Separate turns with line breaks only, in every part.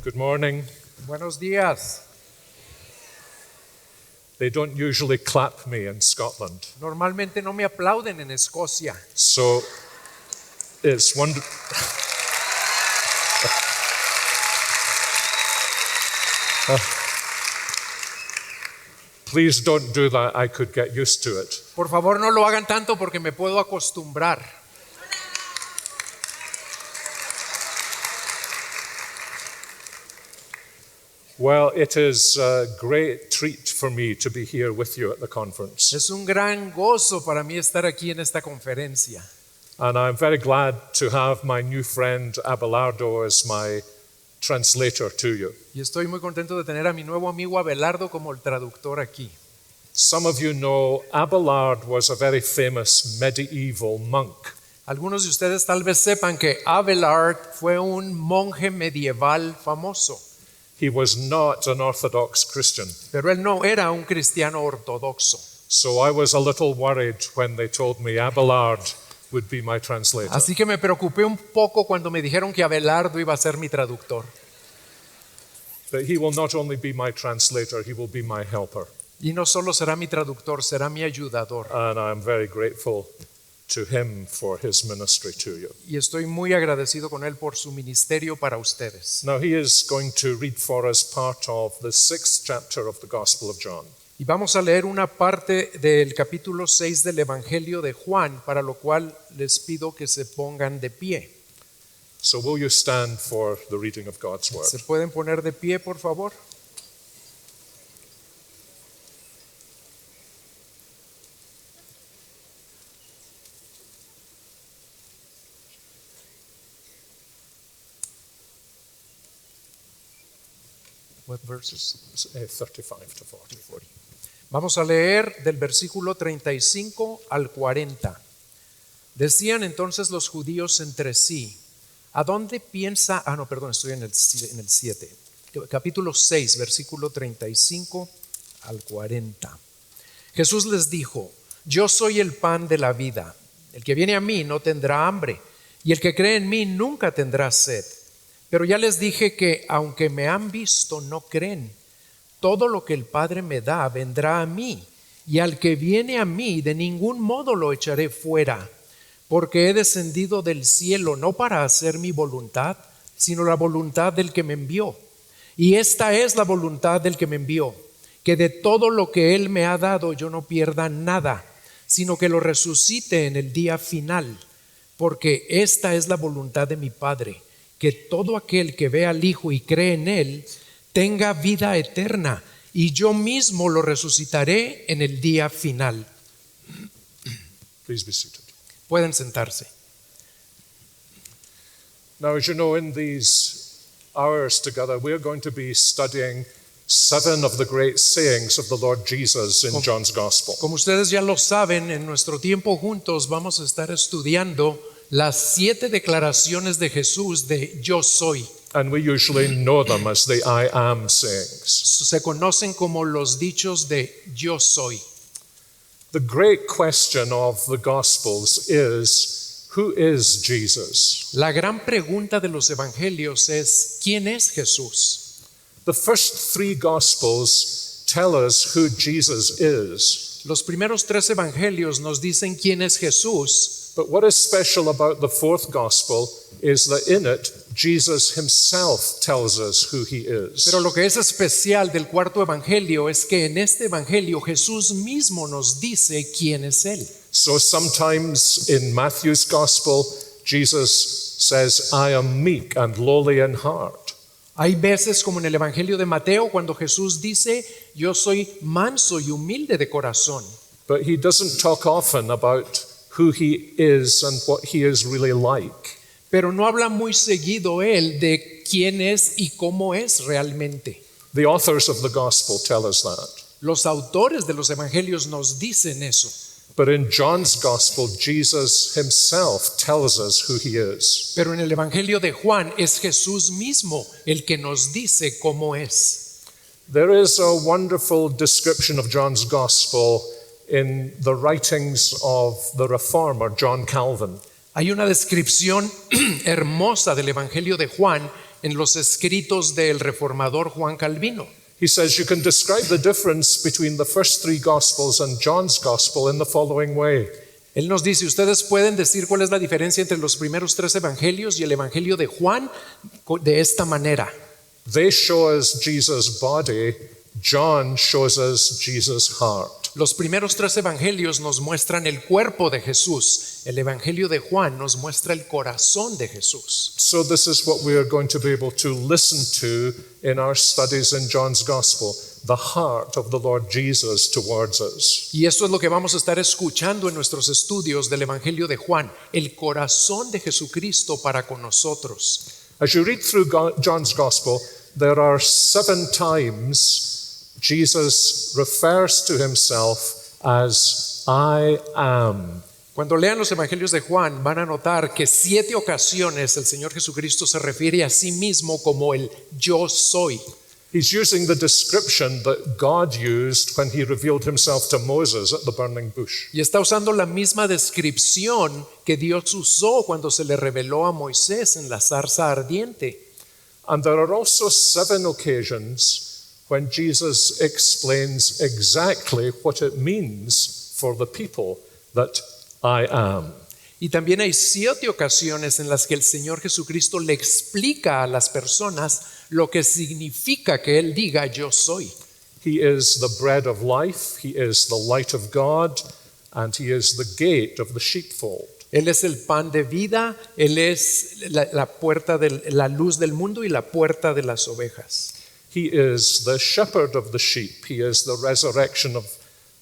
Good morning.
Buenos días.
They don't usually clap me in Scotland,
Normalmente no me aplauden en Escocia,
so it's wonderful. Please don't do that. I could get used to it.
por favor no lo hagan tanto porque me puedo acostumbrar.
Well, it is a great treat for me to be here with you at the conference.
Es un gran gozo para mí estar aquí en esta conferencia.
And I'm very glad to have my new friend Abelardo as my translator to you.
Y estoy muy contento de tener a mi nuevo amigo Abelardo como el traductor aquí.
Some of you know Abelard was a very famous medieval monk.
Algunos de ustedes tal vez sepan que Abelard fue un monje medieval famoso,
He was not an Orthodox Christian.
pero él no era un cristiano ortodoxo.
So I was a little worried when they told me Abelard would be my translator.
Así que me preocupé un poco cuando me dijeron que Abelardo iba a ser mi traductor.
But he will not only be my translator, he will be my helper.
Y no solo será mi traductor, será mi ayudador.
And I'm very grateful to him for his ministry to you.
Y estoy muy agradecido con él por su ministerio para ustedes.
Now he is going to read for us part of the 6th chapter of the Gospel of John.
Y vamos a leer una parte del capítulo 6 del Evangelio de Juan, para lo cual les pido que se pongan de pie.
So will you stand for the reading of God's word?
¿Se pueden poner de pie, por favor? What verses?
35 to 40.
Vamos a leer del versículo 35 al 40. Decían entonces los judíos entre sí: ¿a dónde piensa? Estoy en el 7. Capítulo 6, versículo 35 al 40. Jesús les dijo: yo soy el pan de la vida. El que viene a mí no tendrá hambre, y el que cree en mí nunca tendrá sed. Pero ya les dije que aunque me han visto, no creen. Todo lo que el Padre me da vendrá a mí, y al que viene a mí de ningún modo lo echaré fuera, porque he descendido del cielo no para hacer mi voluntad, sino la voluntad del que me envió. Y esta es la voluntad del que me envió, que de todo lo que él me ha dado yo no pierda nada, sino que lo resucite en el día final, porque esta es la voluntad de mi Padre, que todo aquel que ve al Hijo y cree en él tenga vida eterna, y yo mismo lo resucitaré en el día final.
Please be seated.
Pueden sentarse.
Now, as you know, in these hours together, we're going to be studying 7 of the great sayings of the Lord Jesus in John's Gospel.
Como ustedes ya lo saben, en nuestro tiempo juntos vamos a estar estudiando las 7 declaraciones de Jesús de yo soy.
And we usually know them as the I am sayings.
Se conocen como los dichos de yo soy.
The great question of the Gospels is, who is Jesus?
La gran pregunta de los evangelios es: ¿quién es Jesús?
The first 3 Gospels tell us who Jesus is.
Los primeros 3 evangelios nos dicen quién es Jesús.
But what is special about the 4th Gospel is that in it, Jesus himself tells us who he is.
Pero lo que es especial del cuarto evangelio es que en este evangelio Jesús mismo nos dice quién es él.
So sometimes in Matthew's Gospel, Jesus says, I am meek and lowly in heart.
Hay veces, como en el evangelio de Mateo, cuando Jesús dice: yo soy manso y humilde de corazón.
But he doesn't talk often about who he is and what he is really like.
Pero no habla muy seguido él de quién es y cómo es realmente.
The authors of the Gospel tell us that.
Los autores de los evangelios nos dicen eso.
But in John's Gospel, Jesus himself tells us who he is.
Pero en el evangelio de Juan es Jesús mismo el que nos dice cómo es.
There is a wonderful description of John's Gospel in the writings of the reformer John Calvin.
Hay una descripción hermosa del evangelio de Juan en los escritos del reformador Juan Calvino.
He says you can describe the difference between the first three Gospels and John's Gospel in the following way.
Él nos dice, ustedes pueden decir cuál es la diferencia entre los primeros 3 evangelios y el evangelio de Juan de esta manera.
They show us Jesus' body, John shows us Jesus' heart.
Los primeros 3 evangelios nos muestran el cuerpo de Jesús. El evangelio de Juan nos muestra el corazón de Jesús.
So this is what we are going to be able to listen to in our studies in John's Gospel, the heart of the Lord Jesus towards us.
Y esto es lo que vamos a estar escuchando en nuestros estudios del evangelio de Juan, el corazón de Jesucristo para con nosotros.
As you read through John's Gospel, there are 7 times Jesus refers to himself as I am.
Cuando lean los evangelios de Juan van a notar que 7 ocasiones el Señor Jesucristo se refiere a sí mismo como el yo soy.
He's using the description that God used when he revealed himself to Moses at the burning bush.
Y está usando la misma descripción que Dios usó cuando se le reveló a Moisés en la zarza ardiente.
And there are also 7 occasions when Jesus explains exactly what it means for the people that I am.
Y también hay 7 ocasiones en las que el Señor Jesucristo le explica a las personas lo que significa que Él diga yo soy.
He is the bread of life, he is the light of God, and he is the gate of the sheepfold.
Él es el pan de vida, Él es la puerta la luz del mundo y la puerta de las ovejas.
He is the shepherd of the sheep. He is the resurrection of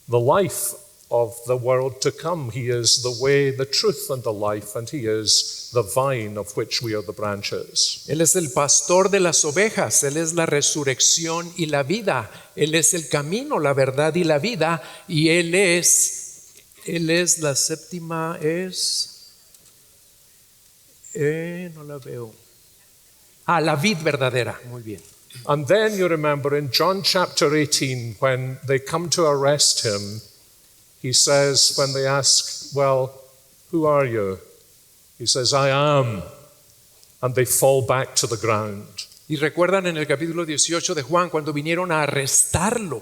the life of the world to come. He is the way, the truth, and the life, and he is the vine of which we are the branches.
Él es el pastor de las ovejas, Él es la resurrección y la vida, Él es el camino, la verdad y la vida, y Él es la séptima, no la veo. La vid verdadera, muy bien.
And then you remember in John chapter 18, when they come to arrest him, he says, when they ask, well, who are you? He says, I am. And they fall back to the ground.
Y recuerdan en el capítulo 18 de Juan, cuando vinieron a arrestarlo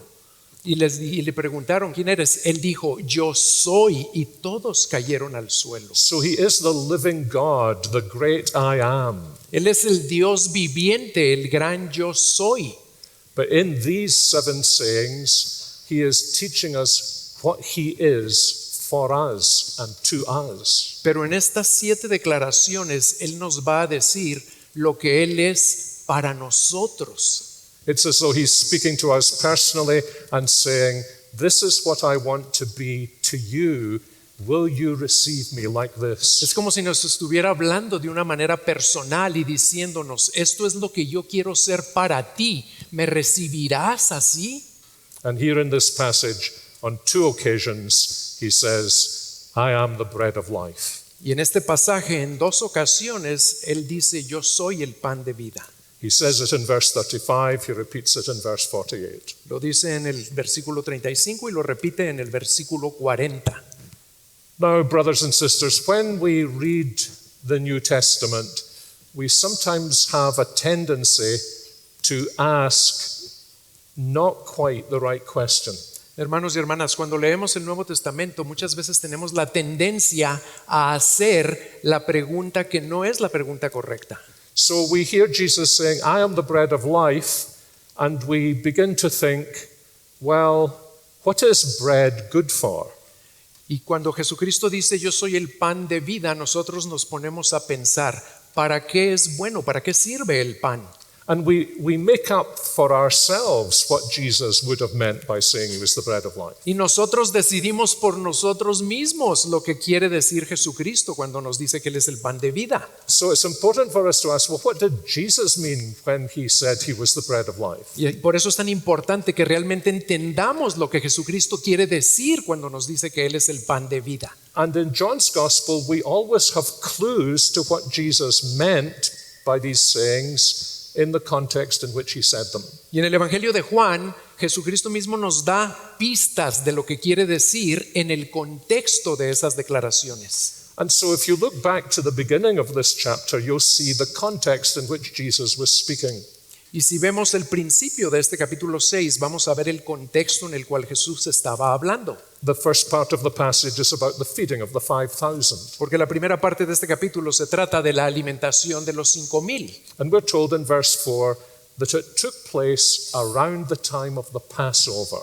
y le preguntaron, ¿quién eres? Él dijo, yo soy, y todos cayeron al suelo.
So he is the living God, the great I am.
Él es el Dios viviente, el gran yo soy.
But in these 7 sayings, he is teaching us what he is for us and to us.
Pero en estas 7 declaraciones, Él nos va a decir lo que Él es para nosotros.
It's as though he's speaking to us personally and saying, this is what I want to be to you. Will you receive me like this?
Es como si nos estuviera hablando de una manera personal y diciéndonos, esto es lo que yo quiero ser para ti. ¿Me recibirás así?
And here in this passage, on 2 occasions, he says, I am the bread of life.
Y en este pasaje, en 2 ocasiones, Él dice, yo soy el pan de vida.
He says it in verse 35, he repeats it in verse 48.
Lo dice en el versículo 35 y lo repite en el versículo 40.
Now, brothers and sisters, when we read the New Testament, we sometimes have a tendency to ask not quite the right question.
Hermanos y hermanas, cuando leemos el Nuevo Testamento, muchas veces tenemos la tendencia a hacer la pregunta que no es la pregunta correcta.
So we hear Jesus saying, I am the bread of life, and we begin to think, well, what is bread good for?
Y cuando Jesucristo dice, yo soy el pan de vida, nosotros nos ponemos a pensar, ¿para qué es bueno? ¿Para qué sirve el pan?
And we make up for ourselves what Jesus would have meant by saying he was the bread of life.
Y nosotros decidimos por nosotros mismos lo que quiere decir Jesucristo cuando nos dice que Él es el pan de vida.
So it's important for us to ask, well, what did Jesus mean when he said he was the bread of life?
Y por eso es tan importante que realmente entendamos lo que Jesucristo quiere decir cuando nos dice que Él es el pan de vida.
And in John's Gospel, we always have clues to what Jesus meant by these sayings in the context in which he said them.
Y en el Evangelio de Juan, Jesucristo mismo nos da pistas de lo que quiere decir en el contexto de esas declaraciones.
And so if you look back to the beginning of this chapter, you'll see the context in which Jesus was speaking.
Y si vemos el principio de este capítulo 6, vamos a ver el contexto en el cual Jesús estaba hablando.
The first part of the passage is about the feeding of the 5,000.
Porque la primera parte de este capítulo se trata de la alimentación de los 5,000.
And we're told in verse 4 that it took place around the time of the Passover.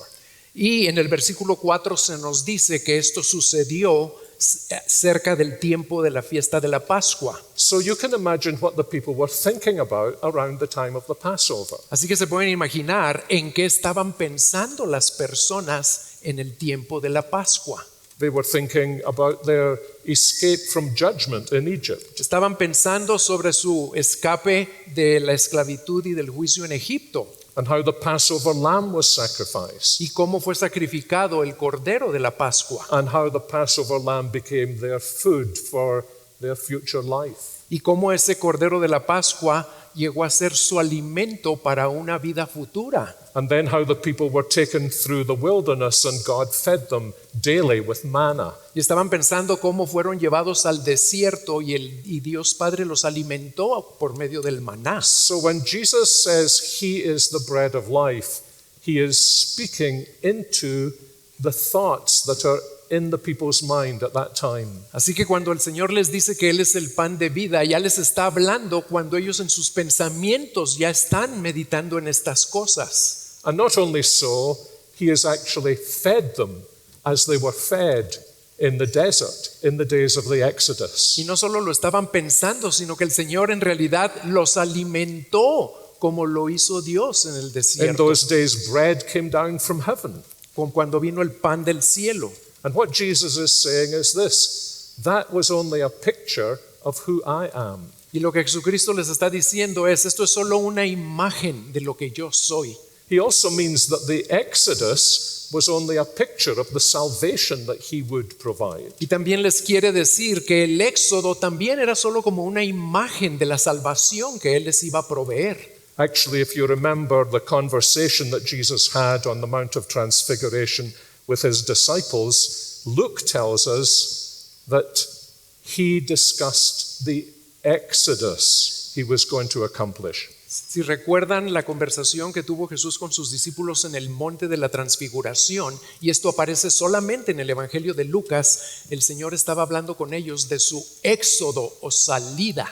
Y en el versículo 4 se nos dice que esto sucedió cerca del tiempo de la fiesta de la Pascua.
So you can imagine what the people were thinking about around the time of the Passover.
Así que se pueden imaginar en qué estaban pensando las personas en el tiempo de la Pascua.
They were thinking about their escape from judgment in Egypt.
Estaban pensando sobre su escape de la esclavitud y del juicio en Egipto.
And how the Passover lamb was sacrificed.
Y cómo fue sacrificado el cordero de la Pascua.
And how the Passover lamb became their food for their future life.
Y cómo ese cordero de la Pascua llegó a ser su alimento para una vida futura.
And then how the people were taken through the wilderness and God fed them daily with manna.
Y estaban pensando cómo fueron llevados al desierto y Dios Padre los alimentó por medio del maná.
So when Jesus says he is the bread of life, he is speaking into the thoughts that are in the people's mind at that time.
Así que cuando el Señor les dice que Él es el pan de vida, ya les está hablando cuando ellos en sus pensamientos ya están meditando en estas cosas.
And not only so, he has actually fed them as they were fed in the desert in the days of the Exodus.
Y no solo lo estaban pensando, sino que el Señor en realidad los alimentó como lo hizo Dios en el
In
desierto,
those days, bread came down from heaven.
con cuando vino el pan del cielo.
And what Jesus is saying is this: that was only a picture of who I am.
Y lo que Jesucristo les está diciendo es, esto es solo una imagen de lo que yo soy.
He also means that the Exodus was only a picture of the salvation that he would provide.
Y también les quiere decir que el éxodo también era solo como una imagen de la salvación que Él les iba a proveer.
Actually, if you remember the conversation that Jesus had on the Mount of Transfiguration with his disciples, Luke tells us that he discussed the Exodus he was going to accomplish.
Si recuerdan la conversación que tuvo Jesús con sus discípulos en el monte de la transfiguración, y esto aparece solamente en el Evangelio de Lucas, el Señor estaba hablando con ellos de su éxodo o salida.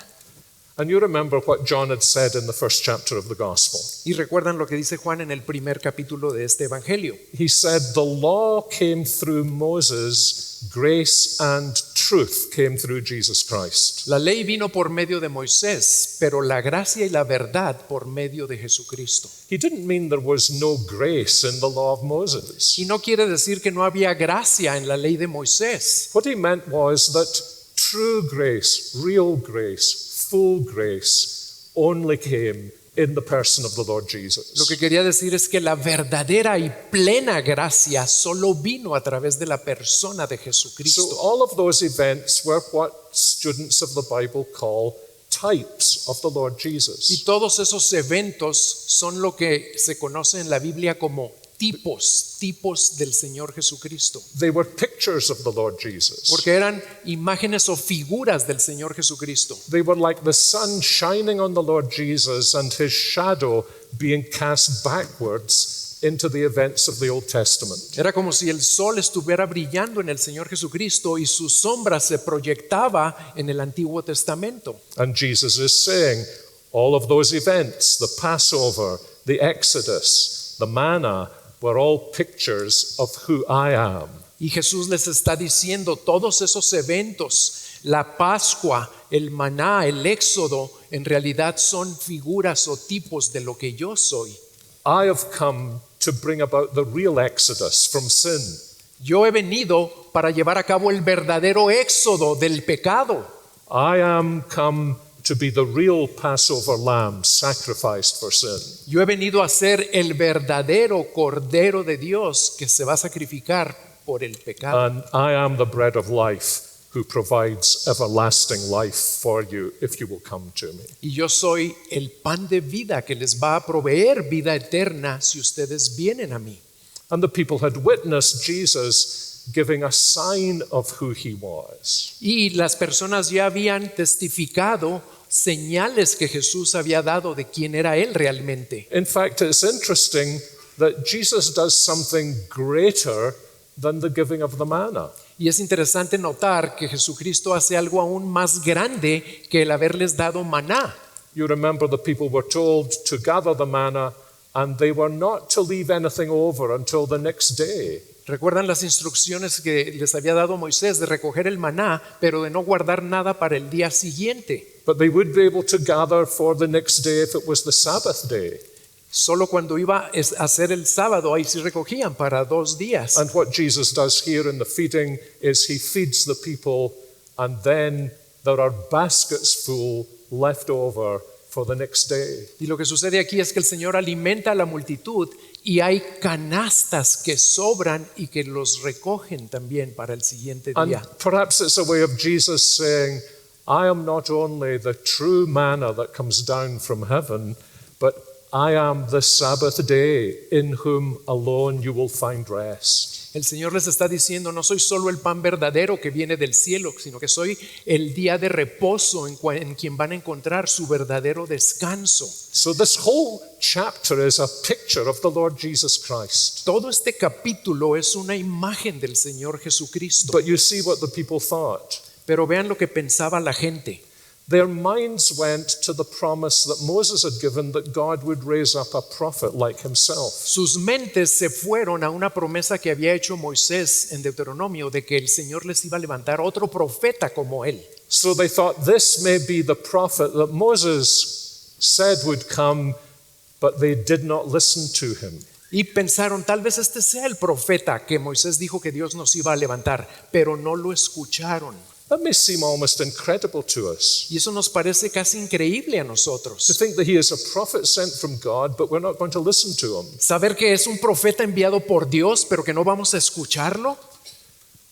And you remember what John had said in the first chapter of the Gospel.
Y recuerdan lo que dice Juan en el primer capítulo de este Evangelio.
He said, the law came through Moses, grace and truth came through Jesus Christ.
La ley vino por medio de Moisés, pero la gracia y la verdad por medio de Jesucristo.
He didn't mean there was no grace in the law of Moses.
Y no quiere decir que no había gracia en la ley de Moisés.
What he meant was that true grace, real grace, full grace only came in the person of the Lord Jesus.
Lo que quería decir es que la verdadera y plena gracia solo vino a través de la persona de
So
Jesucristo.
all of those events were what students of the Bible call types of the Lord
Y
Jesus.
todos esos eventos son lo que se conoce en la Biblia como tipos del Señor Jesucristo.
They were pictures of the Lord Jesus.
Porque eran imágenes o figuras del Señor Jesucristo.
They were like the sun shining on the Lord Jesus and his shadow being cast backwards into the events of the Old Testament.
Era como si el sol estuviera brillando en el Señor Jesucristo y su sombra se proyectaba en el Antiguo Testamento.
And Jesus is saying all of those events, the Passover, the Exodus, the manna, were all pictures of who I am.
Y Jesús les está diciendo todos esos eventos, la Pascua, el maná, el éxodo, en realidad son figuras o tipos de lo que yo soy.
I have come to bring about the real exodus from sin.
Yo he venido para llevar a cabo el verdadero éxodo del pecado.
I am come to be the real Passover lamb sacrificed for sin.
Yo he venido a ser el verdadero Cordero de Dios que se va a sacrificar por el pecado.
And I am the bread of life who provides everlasting life for you if you will come to me.
Y yo soy el pan de vida que les va a proveer vida eterna si ustedes vienen a mí.
And the people had witnessed Jesus giving a sign of who he was.
Y las personas ya habían testificado señales que Jesús había dado de quién era él realmente.
In fact, it's interesting that Jesus does something greater than the giving of the manna.
Y es interesante notar que Jesucristo hace algo aún más grande que el haberles dado maná.
You remember the people were told to gather the manna and they were not to leave anything over until the next day.
¿Recuerdan las instrucciones que les había dado Moisés de recoger el maná, pero de no guardar nada para el día siguiente?
But they would be able to gather for the next day if it was the Sabbath day.
Solo cuando iba a ser el sábado, ahí sí recogían para 2 días.
And what Jesus does here in the feeding is he feeds the people, and then there are baskets full left over for the next day.
Y lo que sucede aquí es que el Señor alimenta a la multitud y hay canastas que sobran y que los recogen también para el siguiente
And
día.
perhaps it's a way of Jesus saying, I am not only the true manna that comes down from heaven, but I am the Sabbath day in whom alone you will find rest.
El Señor les está diciendo, no soy solo el pan verdadero que viene del cielo, sino que soy el día de reposo en quien van a encontrar su verdadero descanso.
So this whole chapter is a picture of the Lord Jesus Christ.
Todo este capítulo es una imagen del Señor Jesucristo.
But you see what the people thought.
Pero vean lo que pensaba la gente.
Their minds went to the promise that Moses had given that God would raise up a prophet like himself.
Sus mentes se fueron a una promesa que había hecho Moisés en Deuteronomio de que el Señor les iba a levantar otro profeta como él.
So they thought this may be the prophet that Moses said would come, but they did not listen to him.
Y pensaron, tal vez este sea el profeta que Moisés dijo que Dios nos iba a levantar, pero no lo escucharon.
That may seem almost incredible to us,
Y eso nos parece casi increíble a
to
nosotros.
think that he is a prophet sent from God, but we're not going to listen to him.
Saber que es un profeta enviado por Dios, pero que no vamos a escucharlo.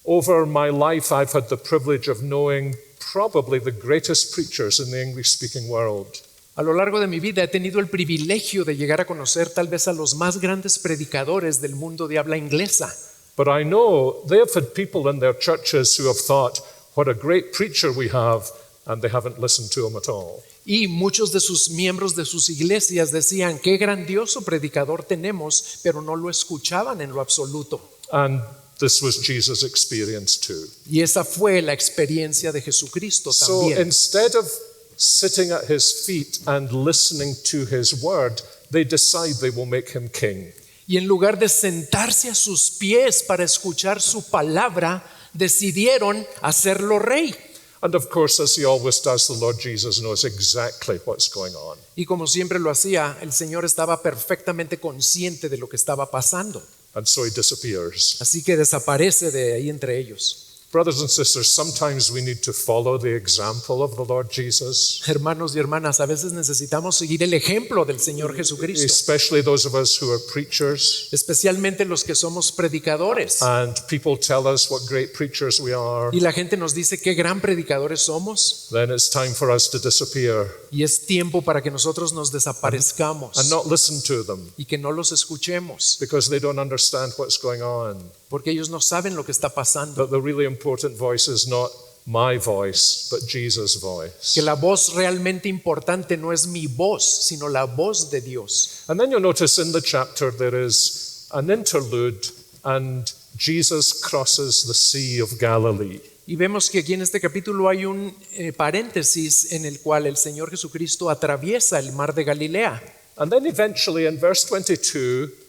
Over my life, I've had the privilege of knowing probably the greatest preachers in the English-speaking world.
A lo largo de mi vida he tenido el privilegio de llegar a conocer tal vez a los más grandes predicadores del mundo de habla inglesa.
But I know they have had people in their churches who have thought, what a great preacher we have, and they haven't listened to him at all.
Y muchos de sus miembros de sus iglesias decían, qué grandioso predicador tenemos, pero no lo escuchaban en lo absoluto.
And this was Jesus' experience too.
Y esa fue la experiencia de Jesucristo
So
también.
instead of sitting at his feet and listening to his word, they decide they will make him king.
Y en lugar de sentarse a sus pies para escuchar su palabra, decidieron hacerlo rey.
And of course, as he always does, the Lord Jesus knows exactly what's going on.
Y como siempre lo hacía, el Señor estaba perfectamente consciente de lo que estaba pasando.
And so he disappears.
Así que desaparece de ahí entre ellos.
Brothers and sisters, sometimes we need to follow the example of the Lord Jesus,
Hermanos y hermanas, a veces necesitamos seguir el ejemplo del Señor Jesucristo,
especially those of us who are preachers.
especialmente los que somos predicadores.
And people tell us what great preachers we are.
Y la gente nos dice qué gran predicadores somos.
Then it's time for us to disappear
Y es tiempo para que nosotros nos desaparezcamos
and not listen to them
y que no los escuchemos,
because they don't understand what's going on.
porque ellos no saben lo que está pasando.
That the really important voice is not my voice, but Jesus' voice.
Que la voz realmente importante no es mi voz, sino la voz de Dios.
And then you'll notice in the chapter there is an interlude, and Jesus crosses the Sea of Galilee.
Y vemos que aquí en este capítulo hay un paréntesis en el cual el Señor Jesucristo atraviesa el mar de Galilea.
And then eventually in verse 22,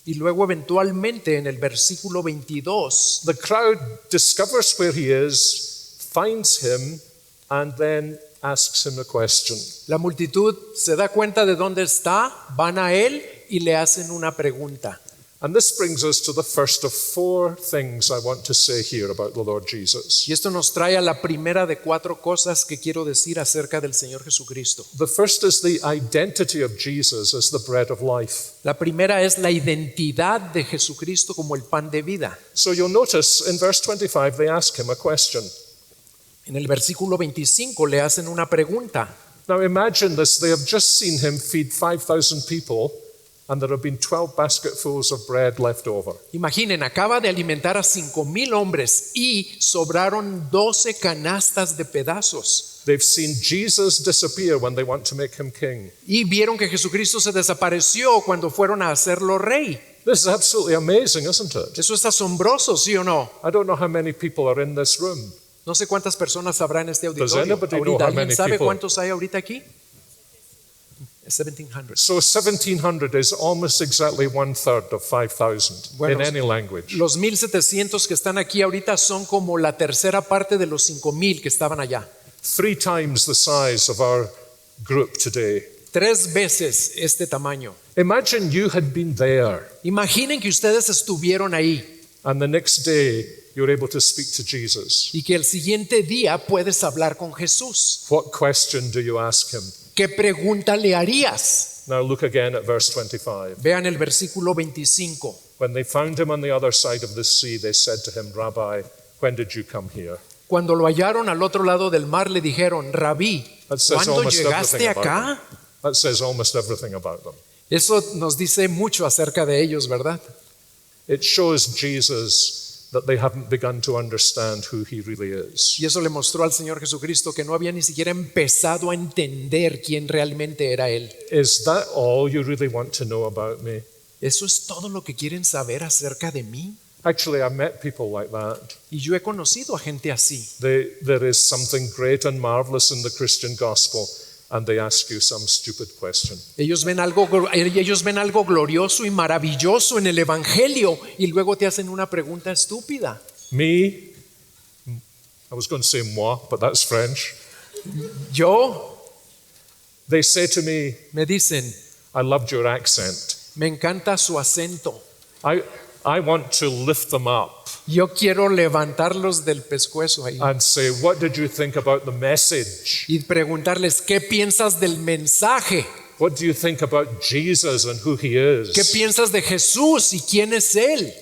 Y luego eventualmente en el versículo 22,
the crowd discovers where he is, finds him, and then asks him a question.
la multitud se da cuenta de dónde está, van a él y le hacen una pregunta.
And this brings us to the first of 4 things I want to say here about the Lord Jesus.
Y esto nos trae a la primera de 4 cosas que quiero decir acerca del Señor Jesucristo.
The first is the identity of Jesus as the bread of life.
La primera es la identidad de Jesucristo como el pan de vida.
So you'll notice in verse 25 they ask him a question.
En el versículo 25 le hacen una pregunta.
Now imagine this, they have just seen him feed 5,000 people, and there have been 12 basketfuls of bread left over.
Imaginen, acaba de alimentar a 5,000 hombres y sobraron 12 canastas de pedazos.
They've seen Jesus disappear when they want to make him king.
Y vieron que Jesucristo se desapareció cuando fueron a hacerlo rey.
This is absolutely amazing, isn't it?
Eso es asombroso, ¿sí o no?
I don't know how many people are in this room.
No sé cuántas personas habrá en este
Does
auditorio.
anybody know
Ahorita,
how
¿alguien
many
sabe
people?
cuántos hay ahorita aquí? 1,700.
So 1,700 is almost exactly 1/3 of 5,000
Bueno,
in any language.
Los 1,700 que están aquí ahorita son como la tercera parte de los 5,000 que estaban allá.
3 times the size of our group today.
3 veces este tamaño.
Imagine you had been there,
Imaginen que ustedes estuvieron ahí
and the next day you're able to speak to Jesus.
y que el siguiente día puedes hablar con Jesús.
What question do you ask him?
¿Qué pregunta le harías?
Now look again at verse 25.
Vean el versículo 25.
When they found him on the other side of the sea, they said to him, Rabbi, when did you come here?
Cuando lo hallaron al otro lado del mar, le dijeron, Rabí,
That says
¿cuándo
almost
llegaste
everything about
acá?
them. That says almost everything about them.
Eso nos dice mucho acerca de ellos, ¿verdad?
It shows Jesus that they haven't begun to understand who he really is.
Y eso le mostró al Señor Jesucristo que no había ni siquiera empezado a entender quién realmente era Él.
Is that all you really want to know about me?
¿Eso es todo lo que quieren saber acerca de mí?
Actually, I've met people like that.
Y yo he conocido a gente así.
There is something great and marvelous in the Christian gospel, and they ask you some stupid question.
Ellos ven algo glorioso y maravilloso en el Evangelio y luego te hacen una pregunta estúpida.
Me, I was going to say moi, but that's French.
Yo,
They say to me,
me dicen,
I loved your accent.
me encanta su acento.
I want to lift them up
Yo quiero levantarlos del pescuezo ahí
and say, what did you think about the message?
y preguntarles, ¿qué piensas del mensaje?
What do you think about Jesus and who he
¿Qué
is?
piensas de Jesús y quién es Él?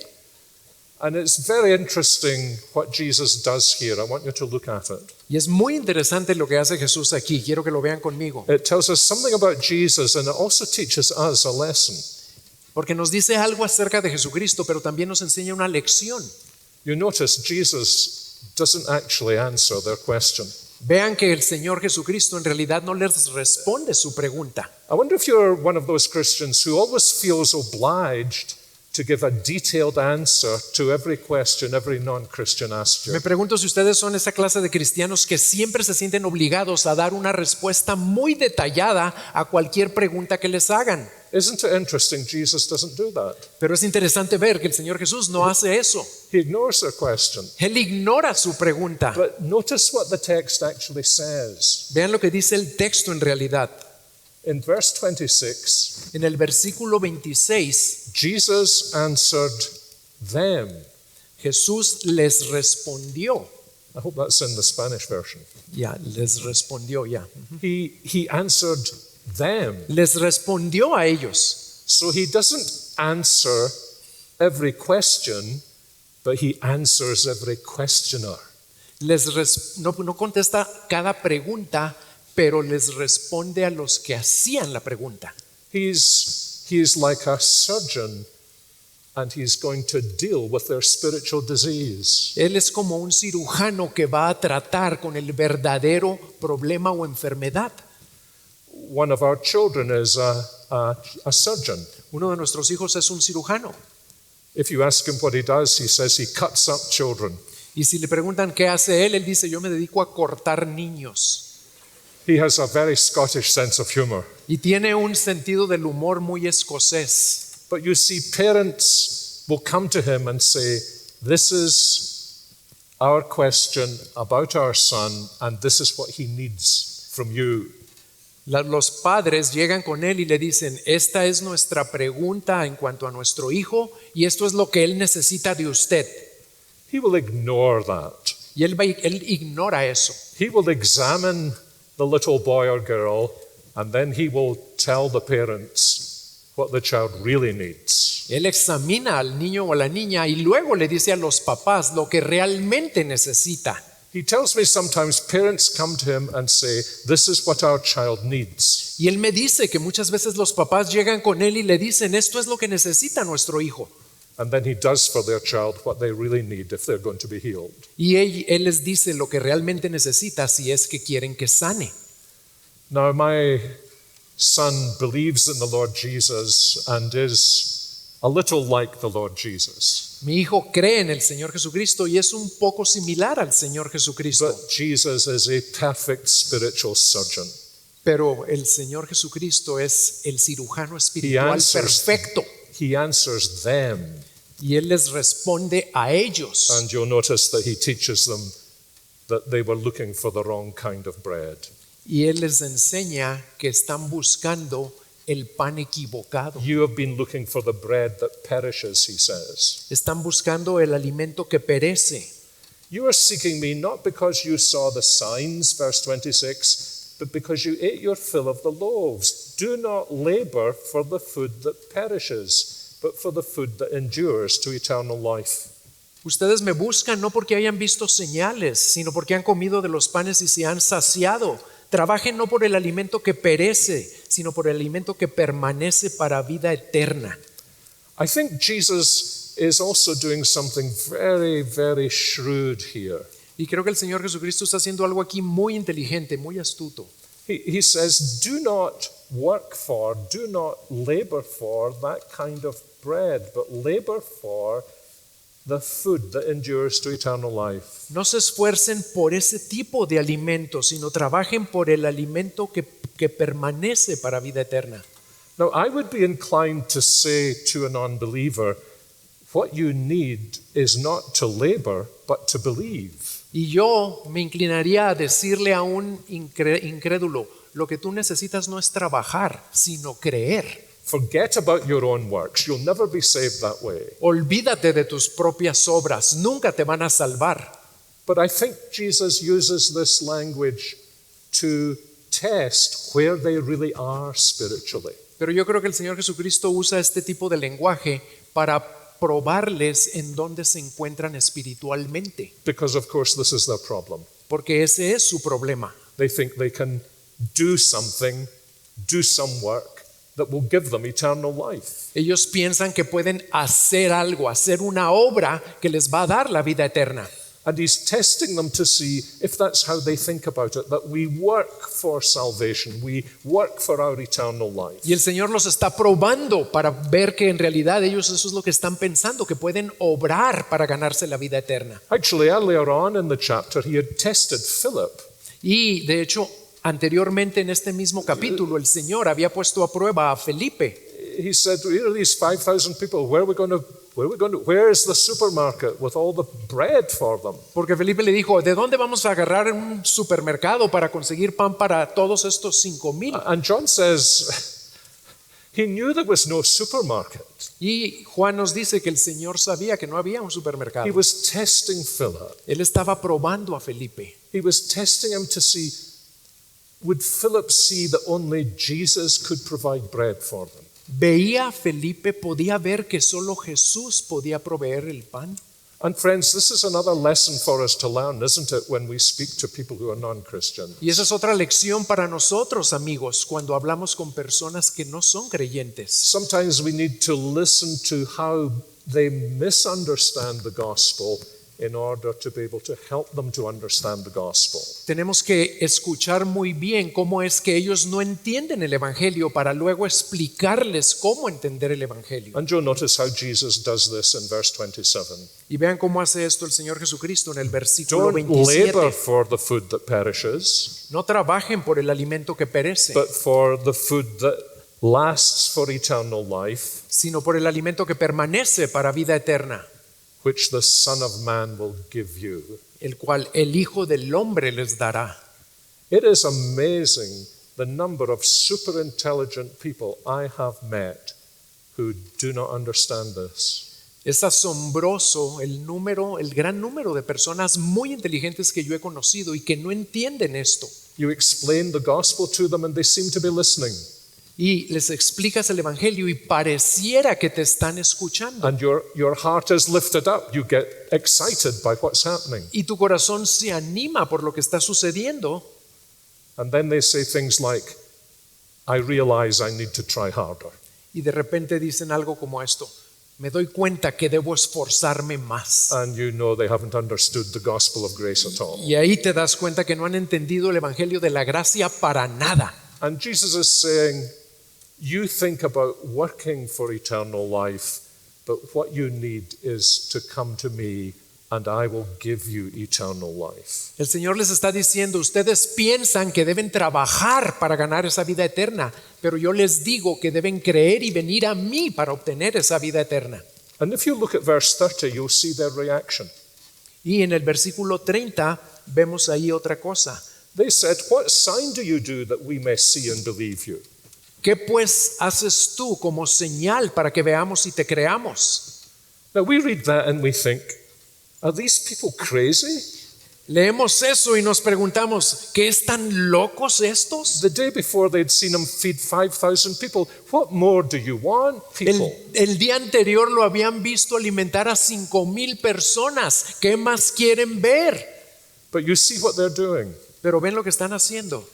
And it's very interesting what Jesus does here. I want you to look at it.
Y es muy interesante lo que hace Jesús aquí. Quiero que lo vean conmigo.
It tells us something about Jesus, and it also teaches us a lesson.
Porque nos dice algo acerca de Jesucristo, pero también nos enseña una lección.
You notice Jesus doesn't actually answer their question.
Vean que el Señor Jesucristo en realidad no les responde su pregunta.
I wonder if you're one of those Christians who always feels obliged to give a detailed answer to every question every non-Christian asks you.
Me pregunto si ustedes son esa clase de cristianos que siempre se sienten obligados a dar una respuesta muy detallada a cualquier pregunta que les hagan.
Isn't it interesting? Jesus doesn't do that.
Pero es interesante ver que el Señor Jesús no hace eso.
He ignores their question.
Él ignora su pregunta.
But notice what the text actually says.
Vean lo que dice el texto en realidad.
In verse 26,
En el versículo 26,
Jesus answered them.
Jesús les respondió.
I hope that's in the Spanish version.
Ya, les respondió ya.
He answered them.
Les respondió a ellos.
So he doesn't answer every question, but he answers every questioner.
No contesta cada pregunta, pero les responde a los que hacían la pregunta.
He's like a surgeon, and he's going to deal with their spiritual disease.
Él es como un cirujano que va a tratar con el verdadero problema o enfermedad.
One of our children is a surgeon.
Uno de nuestros hijos es un cirujano.
If you ask him what he does, he says he cuts up children.
Y si le preguntan qué hace él dice, yo me dedico a cortar niños.
He has a very Scottish sense of humor.
Y tiene un sentido del humor muy escocés.
But you see, parents will come to him and say, this is our question about our son, and this is what he needs from you.
Los padres llegan con él y le dicen, esta es nuestra pregunta en cuanto a nuestro hijo y esto es lo que él necesita de usted.
He will ignore that.
Y él ignora eso.
He will examine the little boy or girl, and then he will tell the parents what the child really needs.
Él examina al niño o a la niña y luego le dice a los papás lo que realmente necesita.
He tells me sometimes parents come to him and say, this is what our child needs.
Y él me dice que muchas veces los papás llegan con él y le dicen, esto es lo que necesita nuestro hijo.
And then he does for their child what they really need if they're going to be healed.
Y él les dice lo que realmente necesita si es que quieren que sane.
Now, my son believes in the Lord Jesus and is a little like the Lord Jesus.
Mi hijo cree en el Señor Jesucristo y es un poco similar al Señor Jesucristo.
But Jesus is a perfect spiritual surgeon.
Pero el Señor Jesucristo es el cirujano espiritual perfecto.
He answers them.
Y Él les responde a ellos.
And you'll notice that he teaches them that they were looking for the wrong kind of bread.
Y Él les enseña que están buscando el pan equivocado.
You have been looking for the bread that perishes, he says.
Están buscando el alimento que perece.
You are seeking me not because you saw the signs, verse 26, but because you ate your fill of the loaves. Do not labor for the food that perishes, but for the food that endures to eternal life.
Ustedes me buscan no porque hayan visto señales, sino porque han comido de los panes y se han saciado. Trabajen no por el alimento que perece, sino por el alimento que permanece para vida eterna.
I think Jesus is also doing something very, very shrewd here.
Y creo que el Señor Jesucristo está haciendo algo aquí muy inteligente, muy astuto.
He says, do not work for, do not labor for that kind of bread, but labor for the food that endures to eternal life.
No se esfuercen por ese tipo de alimento, sino trabajen por el alimento que permanece para vida eterna.
Now, I would be inclined to say to an unbeliever, what you need is not to labor, but to believe.
Y yo me inclinaría a decirle a un incrédulo, lo que tú necesitas no es trabajar, sino creer.
Forget about your own works. You'll never be saved that way.
Olvídate de tus propias obras, nunca te van a salvar.
But I think Jesus uses this language to test where they really are spiritually.
Pero yo creo que el Señor Jesucristo usa este tipo de lenguaje para probarles en dónde se encuentran espiritualmente,
Because, of course, this is their problem.
porque ese es su problema.
They think they can do something, do some work that will give them eternal life.
Ellos piensan que pueden hacer algo, hacer una obra que les va a dar la vida eterna.
And he's testing them to see if that's how they think about it, that we work for salvation, we work for our eternal life.
Y el Señor los está probando para ver que en realidad ellos eso es lo que están pensando, que pueden obrar para ganarse la vida eterna.
Actually, earlier on in the chapter, he had tested Philip.
Y de hecho, anteriormente en este mismo capítulo, el Señor había puesto a prueba a Felipe.
He said, here are these 5,000 people, where is the supermarket with all the bread for them?
Porque Felipe le dijo, ¿de dónde vamos a agarrar un supermercado para conseguir pan para todos estos 5,000?
And John says, he knew there was no supermarket.
Y Juan nos dice que el Señor sabía que no había un supermercado.
He was testing Philip.
Él estaba probando a Felipe.
He was testing him to see, would Philip see that only Jesus could provide bread for them?
Veía a Felipe, podía ver que solo Jesús podía proveer el pan.
And friends, this is another lesson for us to learn, isn't it, when we speak to people who are non-Christian?
Y esa es otra lección para nosotros, amigos, cuando hablamos con personas que no son creyentes.
Sometimes we need to listen to how they misunderstand the gospel in order to be able to help them to understand the gospel.
Tenemos que escuchar muy bien cómo es que ellos no entienden el evangelio para luego explicarles cómo entender el evangelio.
And you'll notice how Jesus does this in verse 27.
Y vean cómo hace esto el Señor Jesucristo en el versículo
Don't labor
27.
for the food that perishes,
No trabajen por el alimento que perece,
but for the food that lasts for eternal life,
sino por el alimento que permanece para vida eterna,
which the Son of Man will give you.
el cual el Hijo del Hombre les dará.
It is amazing the number of super intelligent people I have met who do not understand this.
Es asombroso el gran número de personas muy inteligentes que yo he conocido y que no entienden esto.
You explain the gospel to them and they seem to be listening.
y les explicas el evangelio y pareciera que te están escuchando.
And your heart is lifted up. You get excited by what's happening.
Y tu corazón se anima por lo que está sucediendo.
And then they say things like, I realize I need to try harder.
Y de repente dicen algo como esto: me doy cuenta que debo esforzarme más.
And you know they haven't understood the gospel of grace at all.
Y ahí te das cuenta que no han entendido el evangelio de la gracia para nada.
And Jesus is saying, you think about working for eternal life, but what you need is to come to me and I will give you eternal life.
El Señor les está diciendo: ustedes piensan que deben trabajar para ganar esa vida eterna, pero yo les digo que deben creer y venir a mí para obtener esa vida eterna.
And if you look at verse 30, you'll see their reaction.
Y en el versículo 30 vemos ahí otra cosa.
They said, what sign do you do that we may see and believe you?
¿Qué pues haces tú como señal para que veamos y te creamos?
Now we read that and we think, are these people crazy?
Leemos eso y nos preguntamos: ¿qué están locos estos?
The day before they'd seen him feed 5,000 people. What more do you want, people?
El día anterior lo habían visto alimentar a 5,000 personas. ¿Qué más quieren ver?
But you see what they're doing.
Pero ven lo que están haciendo.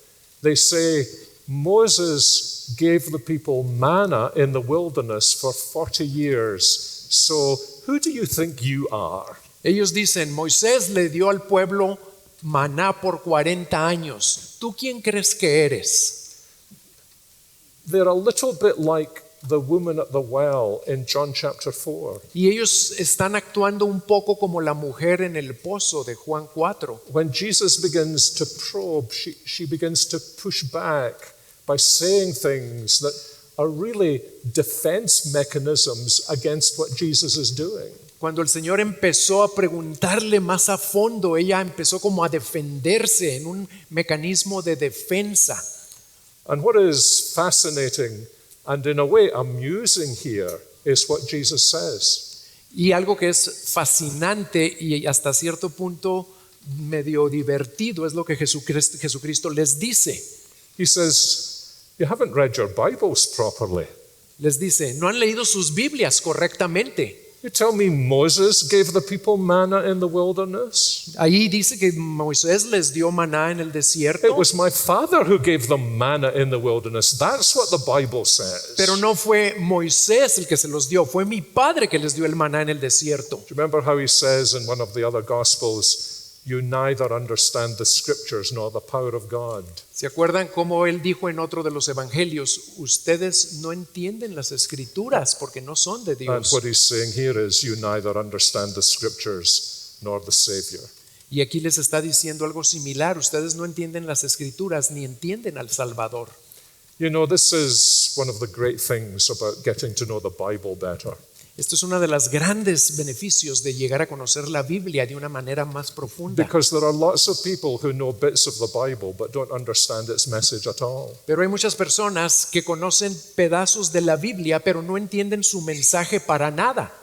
They say, Moses gave the people manna in the wilderness for 40 years. So who do you think you are?
Ellos dicen: Moisés le dio al pueblo maná por 40 años. ¿Tú quién crees que eres?
They're a little bit like the woman at the well in John chapter 4.
Y ellos están actuando un poco como la mujer en el pozo de Juan 4.
When Jesus begins to probe, she begins to push back by saying things that are really defense mechanisms against what Jesus is doing.
Cuando el Señor empezó a preguntarle más a fondo, ella empezó como a defenderse en un mecanismo de defensa.
And what is fascinating and in a way amusing here is what Jesus says.
Y algo que es fascinante y hasta cierto punto medio divertido es lo que Jesucristo les dice.
He says, you haven't read your Bibles properly.
Les dice: no han leído sus Biblias correctamente.
You tell me Moses gave the people manna in the wilderness?
Ahí dice que Moisés les dio maná en el desierto.
It was my father who gave them manna in the wilderness. That's what the Bible says.
Pero no fue Moisés el que se los dio, fue mi padre que les dio el maná en el desierto.
Do you remember how he says in one of the other Gospels, you neither understand the scriptures nor the power of God?
¿Se acuerdan cómo él dijo en otro de los evangelios: ustedes no entienden las escrituras porque no son de
And
Dios?
what he's saying here is, you neither understand the scriptures nor the Savior.
Y aquí les está diciendo algo similar: ustedes no entienden las escrituras ni entienden al Salvador.
You know, this is one of the great things about getting to know the Bible better.
Esto es uno de los grandes beneficios de llegar a conocer la Biblia de una manera más profunda.
Because there are lots of people who know bits of the Bible but don't understand its message at all.
Pero hay muchas personas que conocen pedazos de la Biblia, pero no entienden su mensaje para nada.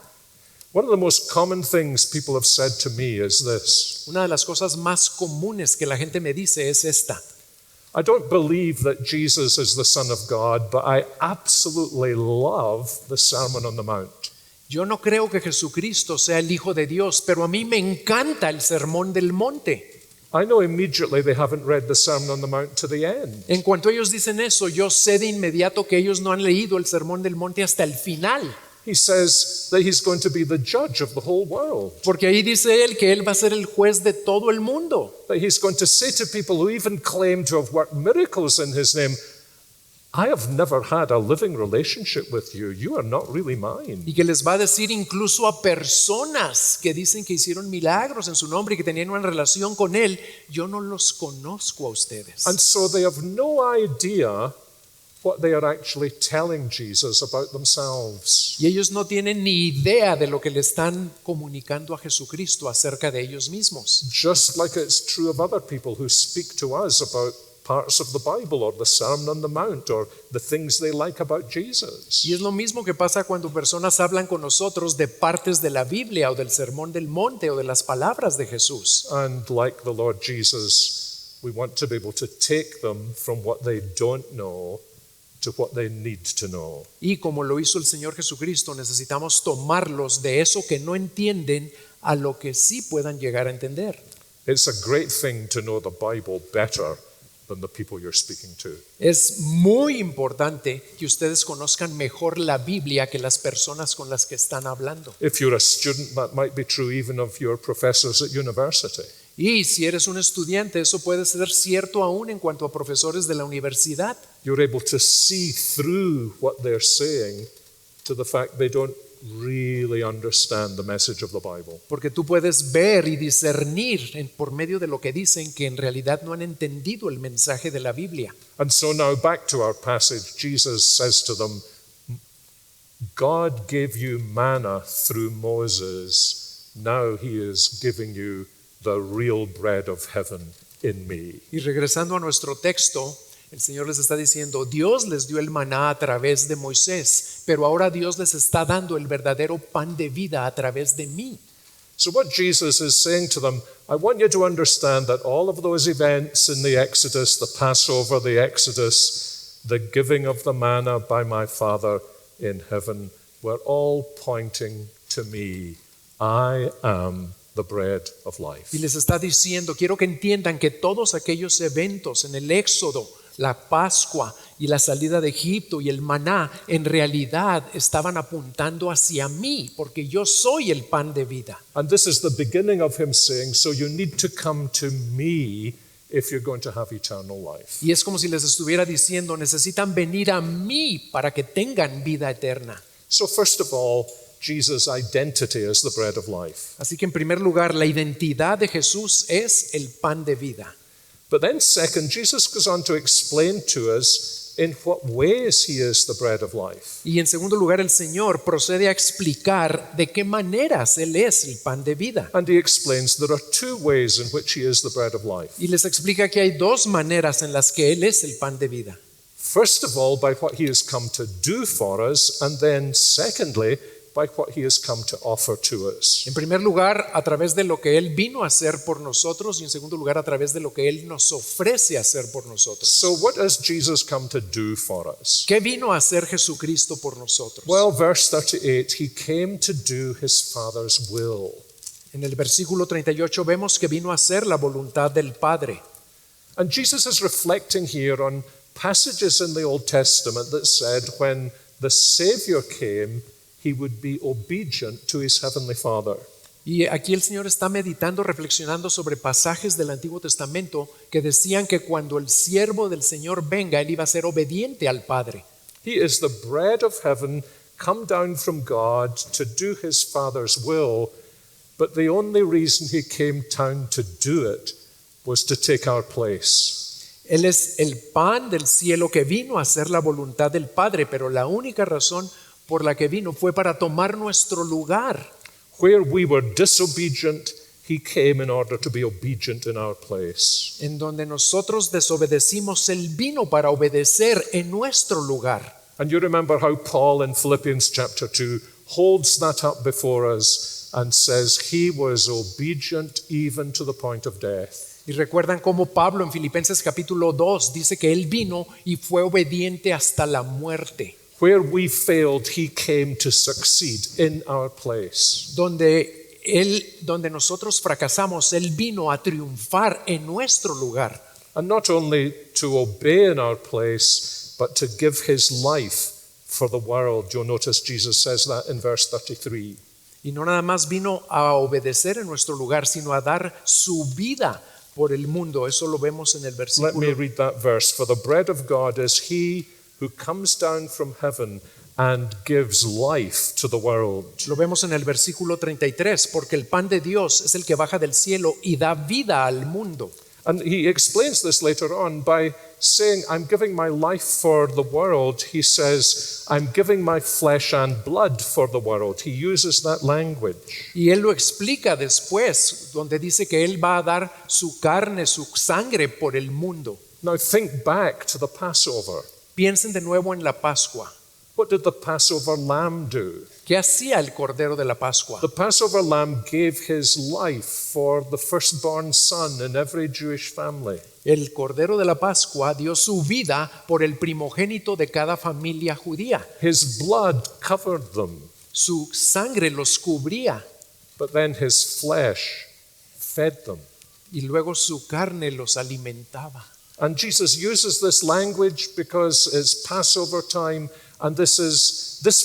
One of the most common things people have said to me is this:
Una de las cosas más comunes que la gente me dice es esta:
I don't believe that Jesus is the Son of God, but I absolutely love the Sermon on the Mount.
yo no creo que Jesucristo sea el Hijo de Dios, pero a mí me encanta el Sermón del Monte.
I know immediately they haven't read the Sermon on the Mount to the end.
En cuanto ellos dicen eso, yo sé de inmediato que ellos no han leído el Sermón del Monte hasta el final.
He says that he's going to be the judge of the whole world.
Porque ahí dice él que él va a ser el juez de todo el mundo.
That he's going to say to people who even claim to have worked miracles in his name, I have never had a living relationship with you. You are not really mine.
Y que les va a decir incluso a personas que dicen que hicieron milagros en su nombre y que tenían una relación con él: yo no los conozco a ustedes.
And so they have no idea what they are actually telling Jesus about themselves.
Y ellos no tienen ni idea de lo que le están comunicando a Jesucristo acerca de ellos mismos.
Just like it's true of other people who speak to us about parts of the Bible or the Sermon on the Mount or the things they like about Jesus.
Y es lo mismo que pasa cuando personas hablan con nosotros de partes de la Biblia o del Sermón del Monte o de las palabras de Jesús.
And like the Lord Jesus, we want to be able to take them from what they don't know to what they need to know.
Y como lo hizo el Señor Jesucristo, necesitamos tomarlos de eso que no entienden a lo que sí puedan llegar a entender.
It's a great thing to know the Bible better than the people you're speaking to.
Es muy importante que ustedes conozcan mejor la Biblia que las personas con las que están hablando.
If you're a student, that might be true even of your professors at university.
Y si eres un estudiante, eso puede ser cierto aún en cuanto a profesores de la universidad.
You're able to see through what they're saying to the fact they don't really understand the message of the Bible.
Porque tú puedes ver y discernir por medio de lo que dicen que en realidad no han entendido el mensaje de la Biblia.
And so now back to our passage, Jesus says to them, God gave you manna through Moses. Now he is giving you the real bread of heaven in me.
Y regresando a nuestro texto, el Señor les está diciendo, Dios les dio el maná a través de Moisés, pero ahora Dios les está dando el verdadero pan de vida a través de mí.
So what Jesus is saying to them, I want you to understand that all of those events in the Exodus, the Passover, the Exodus, the giving of the manna by my Father in heaven, were all pointing to me. I am the bread of life.
Y les está diciendo, quiero que entiendan que todos aquellos eventos en el Éxodo, la Pascua y la salida de Egipto y el maná, en realidad estaban apuntando hacia mí, porque yo soy el pan de vida.
And this is the beginning of him saying, so you need to come to me if you're going to have eternal life.
Y es como si les estuviera diciendo, necesitan venir a mí para que tengan vida eterna.
So first of all, Jesus' identity as the bread of life.
Así que en primer lugar, la identidad de Jesús es el pan de vida.
But then second, Jesus goes on to explain to us in what ways he is the bread of life.
Y en segundo lugar, el Señor procede a explicar de qué maneras Él es el pan de vida.
And he explains there are two ways in which he is the bread of life.
Y les explica que hay dos maneras en las que Él es el pan de vida.
First of all, by what he has come to do for us, and then secondly, by what he has come to offer to us.
En primer lugar, a través de lo que Él vino a hacer por nosotros, y en segundo lugar, a través de lo que Él nos ofrece hacer por nosotros.
So what has Jesus come to do for us?
¿Qué vino a hacer Jesucristo por nosotros?
Well, verse 38, he came to do his Father's will.
En el versículo 38 vemos que vino a hacer la voluntad del Padre.
And Jesus is reflecting here on passages in the Old Testament that said when the Savior came, he would be obedient to his heavenly Father.
Y aquí el Señor está meditando, reflexionando sobre pasajes del Antiguo Testamento que decían que cuando el siervo del Señor venga, Él iba a ser obediente al Padre.
He is the bread of heaven come down from God to do his Father's will, but the only reason he came down to do it was to take our place.
Él es el pan del cielo que vino a hacer la voluntad del Padre, pero la única razón por la que vino fue para tomar nuestro lugar.
Where we were disobedient, he came in order to be obedient in our place.
En donde nosotros desobedecimos, Él vino para obedecer en nuestro lugar.
And you remember how Paul in Philippians chapter 2 holds that up before us and says he was obedient even to the point of death.
Y recuerdan cómo Pablo en Filipenses capítulo 2 dice que Él vino y fue obediente hasta la muerte.
Where we failed, he came to succeed in our place.
Donde nosotros fracasamos, Él vino a triunfar en nuestro lugar.
And not only to obey in our place, but to give his life for the world. You'll notice Jesus says that in verse 33.
Y no nada más vino a obedecer en nuestro lugar, sino a dar su vida por el mundo. Eso lo vemos en el
Let me
versículo.
read that verse. For the bread of God is he who comes down from heaven and gives life to the world.
Lo vemos en el versículo 33, porque el pan de Dios es el que baja del cielo y da vida al mundo.
And he explains this later on by saying, I'm giving my life for the world. He says, I'm giving my flesh and blood for the world. He uses that language.
Y Él lo explica después, donde dice que Él va a dar su carne, su sangre por el mundo.
Now think back to the Passover.
Piensen de nuevo en la Pascua.
What did the Passover lamb do?
¿Qué hacía el Cordero de la Pascua?
The Passover lamb gave his life for the firstborn son in every Jewish family.
El Cordero de la Pascua dio su vida por el primogénito de cada familia judía.
His blood covered them,
Su sangre los cubría
but then his flesh fed them.
y luego su carne los alimentaba.
And Jesus uses this language because it's Passover time, and this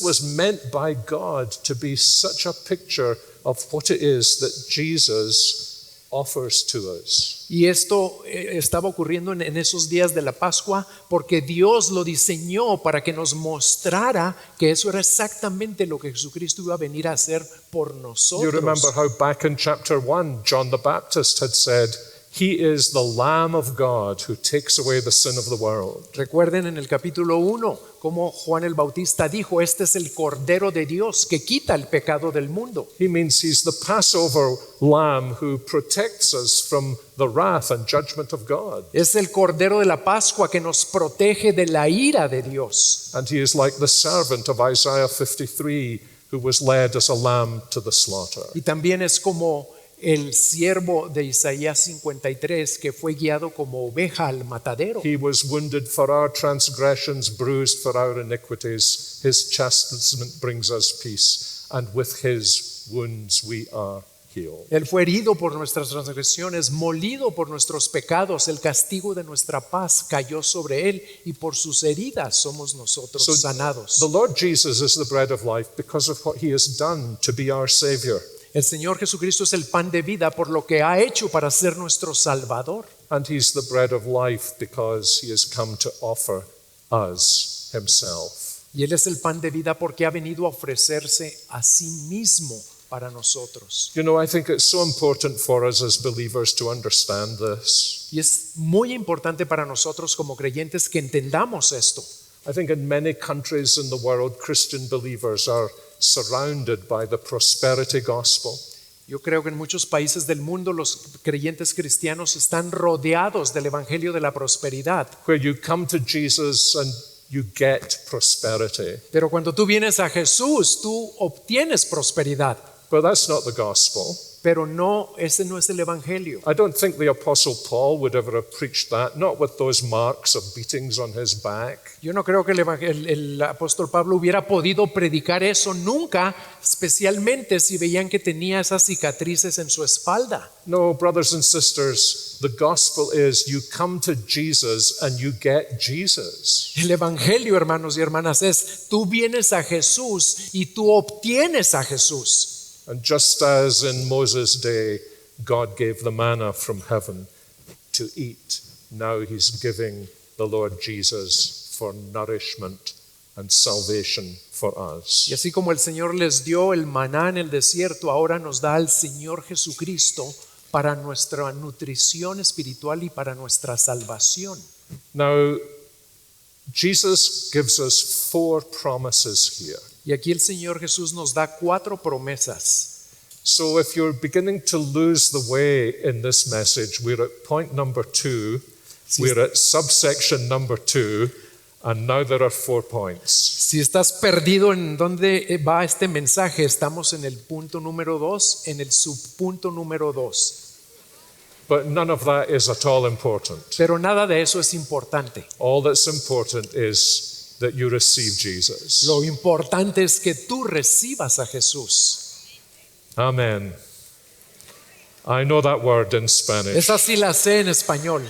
was meant by God to be such a picture of what it is that Jesus offers to us.
Y esto estaba ocurriendo en esos días de la Pascua porque Dios lo diseñó para que nos mostrara que eso era exactamente lo que Jesucristo iba a venir a hacer por
You
nosotros.
remember how back in chapter 1, John the Baptist had said, He is the Lamb of God who takes away the sin of the world.
Recuerden en el capítulo 1 cómo Juan el Bautista dijo, este es el Cordero de Dios que quita el pecado del mundo.
He means he's the Passover lamb who protects us from the wrath and judgment of God.
Es el Cordero de la Pascua que nos protege de la ira de Dios.
And he is like the servant of Isaiah 53 who was led as a lamb to the slaughter.
Y también es como el siervo de Isaías 53 que fue guiado como oveja al matadero.
He was wounded for our transgressions, bruised for our iniquities. His chastisement brings us peace, and with his wounds we are healed.
Él fue herido por nuestras transgresiones, molido por nuestros pecados. El castigo de nuestra paz cayó sobre él y por sus heridas somos nosotros
So,
sanados.
The Lord Jesus is the bread of life because of what he has done to be our Savior.
El Señor Jesucristo es el pan de vida por lo que ha hecho para ser nuestro Salvador.
And he's the bread of life because he has come to offer us himself.
Y Él es el pan de vida porque ha venido a ofrecerse a sí mismo para nosotros.
You know, I think it's so important for us as believers to understand this.
Y es muy importante para nosotros como creyentes que entendamos esto.
I think in many countries in the world, Christian believers are surrounded by the prosperity gospel.
Yo creo que en muchos países del mundo los creyentes cristianos están rodeados del evangelio de la prosperidad.
Where you come to Jesus and you get prosperity.
Pero cuando tú vienes a Jesús, tú obtienes prosperidad.
But that's not the gospel.
Pero no, ese no es el evangelio.
I don't think the Apostle Paul would ever have preached that, not with those marks of beatings on his back.
Yo no creo que el apóstol Pablo hubiera podido predicar eso nunca, especialmente si veían que tenía esas cicatrices en su espalda.
No, brothers and sisters, the gospel is you come to Jesus and you get Jesus.
El evangelio, hermanos y hermanas, es tú vienes a Jesús y tú obtienes a Jesús.
And just as in Moses' day, God gave the manna from heaven to eat, now he's giving the Lord Jesus for nourishment and salvation for us.
Y así como el Señor les dio el maná en el desierto, ahora nos da al Señor Jesucristo para nuestra nutrición espiritual y para nuestra salvación.
Now, Jesus gives us 4 promises here.
Y aquí el Señor Jesús nos da 4 promesas.
So if you're beginning to lose the way in this message, we're at point number 2, we're at subsection number 2, and now there are 4 points.
Si estás perdido en dónde va este mensaje, estamos en el punto número 2, en el subpunto número 2.
But none of that is at all important.
Pero nada de eso es importante.
All that's important is that you receive Jesus.
Lo importante es que tú recibas a Jesús.
Amen. I know that word in Spanish.
Esa sí la sé en español.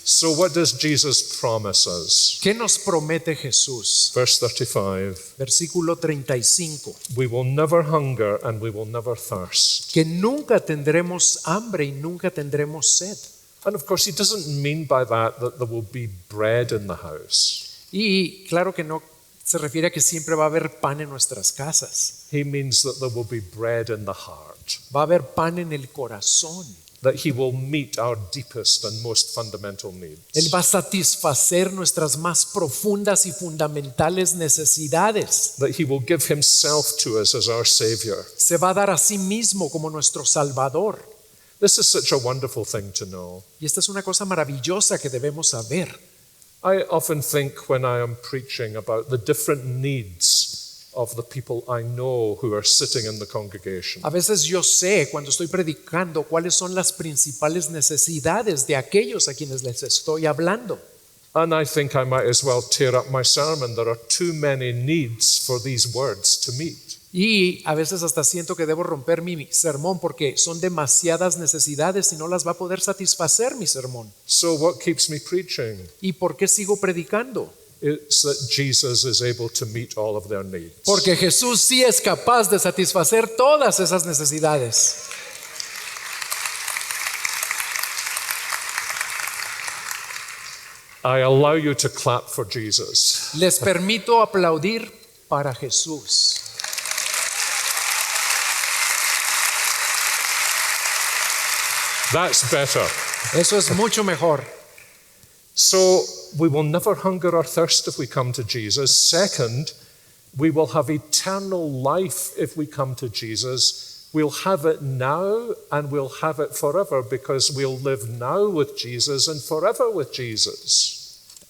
So what does Jesus promise us?
¿Qué nos promete Jesús?
Verse 35.
Versículo 35.
We will never hunger and we will never thirst.
Que nunca tendremos hambre y nunca tendremos sed.
And of course, he doesn't mean by that there will be bread in the house.
Y claro que no se refiere a que siempre va a haber pan en nuestras casas.
He means that there will be bread in the heart,
Va a haber pan en el corazón.
that he will meet our deepest and most fundamental needs.
Él va a satisfacer nuestras más profundas y fundamentales necesidades.
That he will give himself to us as our Savior.
Se va a dar a sí mismo como nuestro Salvador.
This is such a wonderful thing to know.
Y esta es una cosa maravillosa que debemos saber.
I often think when I am preaching about the different needs of the people I know who are sitting in the congregation.
A veces yo sé cuando estoy predicando cuáles son las principales necesidades de aquellos a quienes les estoy hablando.
And I think I might as well tear up my sermon. There are too many needs for these words to meet.
Y a veces hasta siento que debo romper mi sermón porque son demasiadas necesidades y no las va a poder satisfacer mi sermón.
So what keeps me preaching?
¿Y por qué sigo predicando?
It's that Jesus is able to meet all of their needs.
Porque Jesús sí es capaz de satisfacer todas esas necesidades.
I allow you to clap for Jesus.
Les permito aplaudir para Jesús.
That's better.
Eso es mucho mejor.
So we will never hunger or thirst if we come to Jesus. Second, we will have eternal life if we come to Jesus. We'll have it now and we'll have it forever because we'll live now with Jesus and forever with Jesus.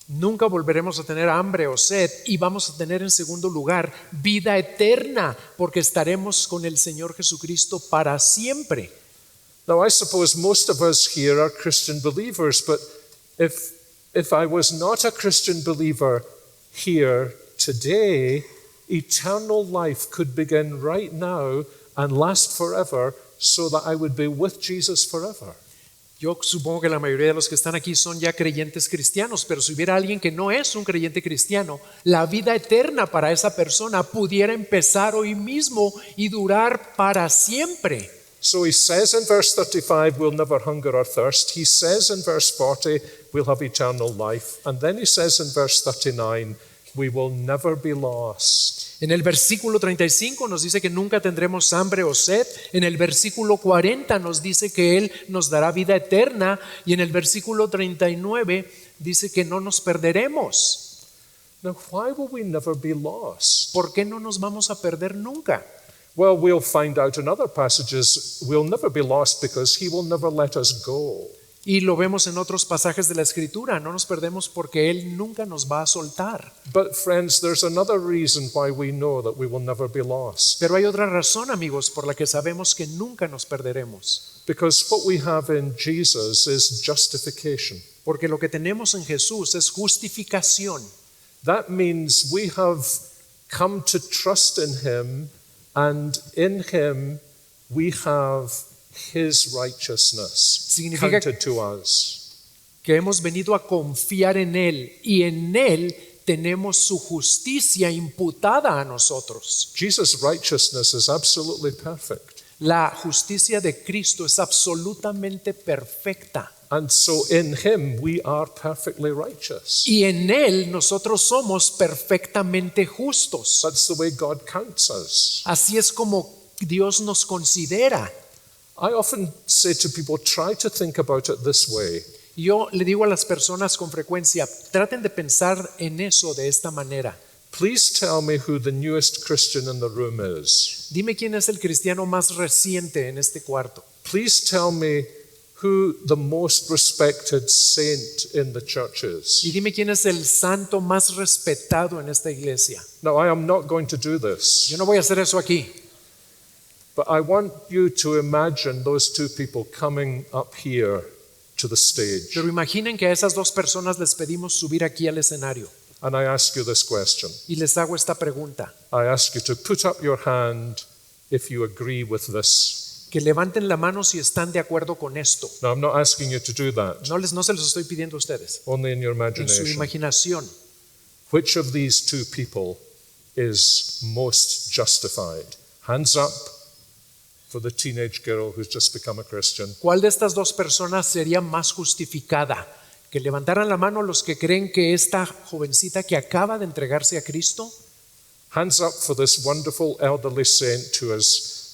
Nunca volveremos a tener hambre o sed y vamos a tener en segundo lugar vida eterna porque estaremos con el Señor Jesucristo para siempre.
Now, I suppose most of us here are Christian believers, but if I was not a Christian believer here today, eternal life could begin right now and last forever so that I would be with Jesus forever.
Yo supongo que la mayoría de los que están aquí son ya creyentes cristianos, pero si hubiera alguien que no es un creyente cristiano, la vida eterna para esa persona pudiera empezar hoy mismo y durar para siempre.
So he says in verse 35, we'll never hunger or thirst. He says in verse 40, we'll have eternal life. And then he says in verse 39, we will never be lost.
En el versículo 35 nos dice que nunca tendremos hambre o sed. En el versículo 40 nos dice que Él nos dará vida eterna. Y en el versículo 39 dice que no nos perderemos.
Now, why will we never be lost?
¿Por qué no nos vamos a perder nunca?
Well, we'll find out in other passages we'll never be lost because he will never let us go.
Y lo vemos en otros pasajes de la Escritura. No nos perdemos porque Él nunca nos va a soltar.
But friends, there's another reason why we know that we will never be lost.
Pero hay otra razón, amigos, por la que sabemos que nunca nos perderemos.
Because what we have in Jesus is justification.
Porque lo que tenemos en Jesús es justificación.
That means we have come to trust in him, and in him we have his righteousness
Significa
counted to us.
que hemos venido a confiar en Él y en Él tenemos su justicia imputada a nosotros.
Jesus' righteousness is absolutely perfect.
La justicia de Cristo es absolutamente perfecta
And so in him we are perfectly righteous.
y en Él nosotros somos perfectamente justos.
That's the way God counts us.
Así es como Dios nos considera.
I often say to people, try to think about it this way.
Yo le digo a las personas con frecuencia, traten de pensar en eso de esta manera.
Please tell me who the newest Christian in the room is.
Dime quién es el cristiano más reciente en este cuarto.
Please tell me who the most respected saint in the church
Y
is.
dime quién es el santo más respetado en esta iglesia.
Now, I am not going to do this,
Yo no voy a hacer eso aquí,
but I want you to imagine those two people coming up here to the stage.
pero imaginen que a esas dos personas les pedimos subir aquí al escenario
And I ask you this question.
y les hago esta pregunta.
I ask you to put up your hand if you agree with this.
Que levanten la mano si están de acuerdo con esto.
Now, I'm not asking you to do that,
No se los estoy pidiendo a ustedes.
only in your
En su
imagination.
imaginación,
Which of these two people is most justified? Hands up for the teenage girl who's just become a Christian.
¿cuál de estas dos personas sería más justificada? Que levantaran la mano los que creen que esta jovencita que acaba de entregarse a Cristo,
Hands up for this wonderful elderly saint who has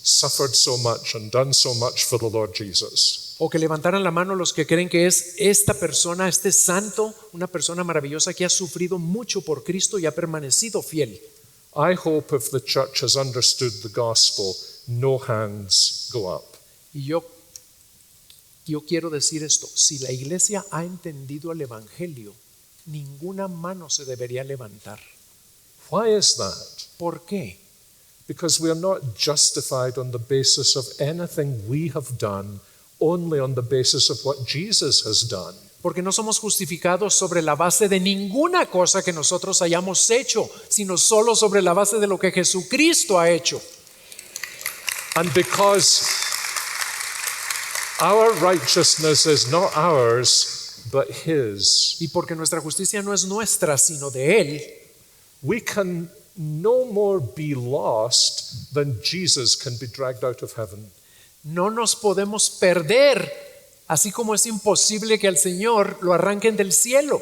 suffered so much and done so much for the Lord Jesus.
o que levantaran la mano los que creen que es esta persona, este santo, una persona maravillosa que ha sufrido mucho por Cristo y ha permanecido fiel.
I hope if the church has understood the gospel, no hands go up.
Y yo quiero decir esto, si la iglesia ha entendido el evangelio, ninguna mano se debería levantar.
Why is that?
¿Por qué?
Because we are not justified on the basis of anything we have done, only on the basis of what Jesus has done.
Porque no somos justificados sobre la base de ninguna cosa que nosotros hayamos hecho, sino solo sobre la base de lo que Jesucristo ha hecho.
And because our righteousness is not ours, but His,
Y porque nuestra justicia no es nuestra, sino de Él,
we can no more be lost than Jesus can be dragged out of heaven.
no nos podemos perder, así como es imposible que al Señor lo arranquen del cielo.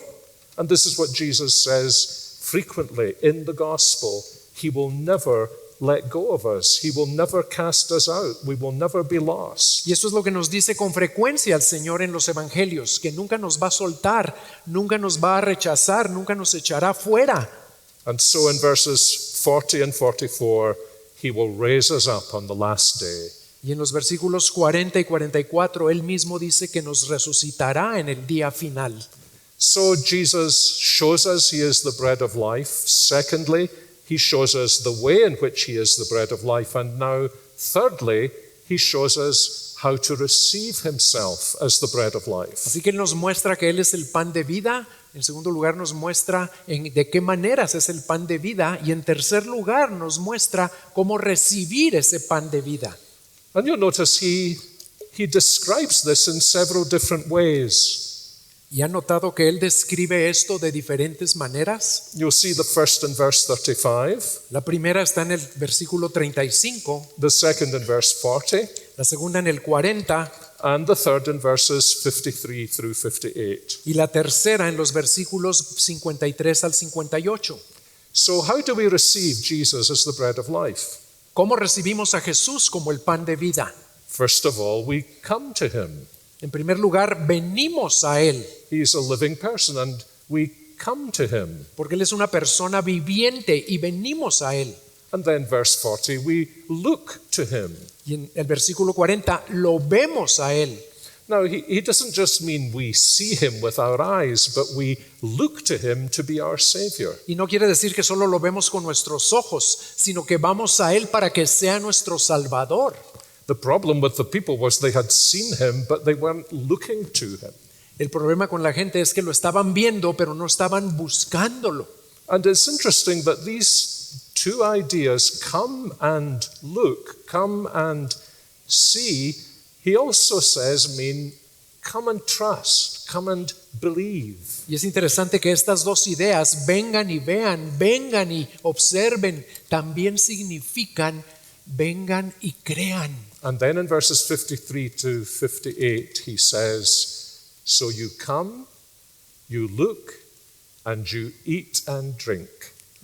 And this is what Jesus says frequently in the gospel. He will never let go of us. He will never cast us out. We will never be lost.
Y eso es lo que nos dice con frecuencia el Señor en los evangelios, que nunca nos va a soltar, nunca nos va a rechazar, nunca nos echará fuera.
And so in verses 40 and 44, He will raise us up on the last day.
Y en los versículos 40 y 44, Él mismo dice que nos resucitará en el día final.
So Jesus shows us He is the bread of life. Secondly, He shows us the way in which He is the bread of life. And now, thirdly, He shows us how to receive Himself as the bread of life.
Así que Él nos muestra que Él es el pan de vida. En segundo lugar nos muestra de qué maneras es el pan de vida. Y en tercer lugar nos muestra cómo recibir ese pan de vida.
And you'll notice He describes this in several different ways.
¿Y ha notado que Él describe esto de diferentes maneras?
You'll see the first in verse 35,
La primera está en el versículo 35,
the second in verse 40,
la segunda en el 40
and the third in verses 53 through 58.
y la tercera en los versículos 53 al 58.
So how do we receive Jesus as the bread of life?
¿Cómo recibimos a Jesús como el pan de vida?
First of all, we come to Him.
En primer lugar, venimos a Él,
He's a living person and we come to Him.
porque Él es una persona viviente y venimos a Él.
And then verse 40, we look to Him.
Y en el versículo 40 lo vemos a Él.
Now, he doesn't just mean we see Him with our eyes, but we look to Him to be our Savior.
Y no quiere decir que solo lo vemos con nuestros ojos, sino que vamos a Él para que sea nuestro Salvador.
The problem with the people was they had seen Him, but they weren't looking to Him.
El problema con la gente es que lo estaban viendo, pero no estaban buscándolo.
And it's interesting that these two ideas, come and look, come and see, He also says mean come and trust, come and believe.
Y es interesante que estas dos ideas, vengan y vean, vengan y observen, también significan vengan y crean.
And then in verses 53 to 58, He says, so you come, you look, and you eat and drink.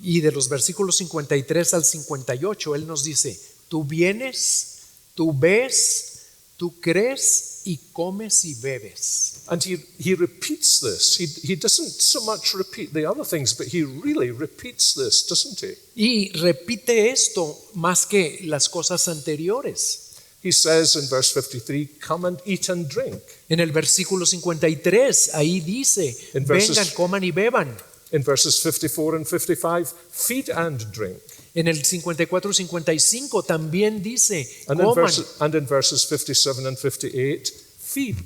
Y de los versículos 53 al 58, Él nos dice, tú vienes, tú ves, tú crees y comes y bebes.
And he repeats this. He doesn't so much repeat the other things, but He really repeats this, doesn't He?
Y repite esto más que las cosas anteriores.
He says in verse 53, come and eat and drink.
En el versículo 53, ahí dice,
En versos-
vengan, coman y beban.
In verses 54 and 55, feed and drink.
En el 54 y 55 también dice,
And
coman.
in verses 57 and 58, feed.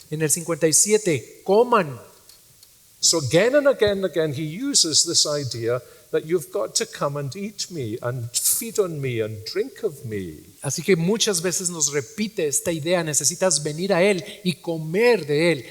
En el 57, coman.
So again and again and again, He uses this idea that you've got to come and eat me and feed on me and drink of me.
Así que muchas veces nos repite esta idea, necesitas venir a Él y comer de Él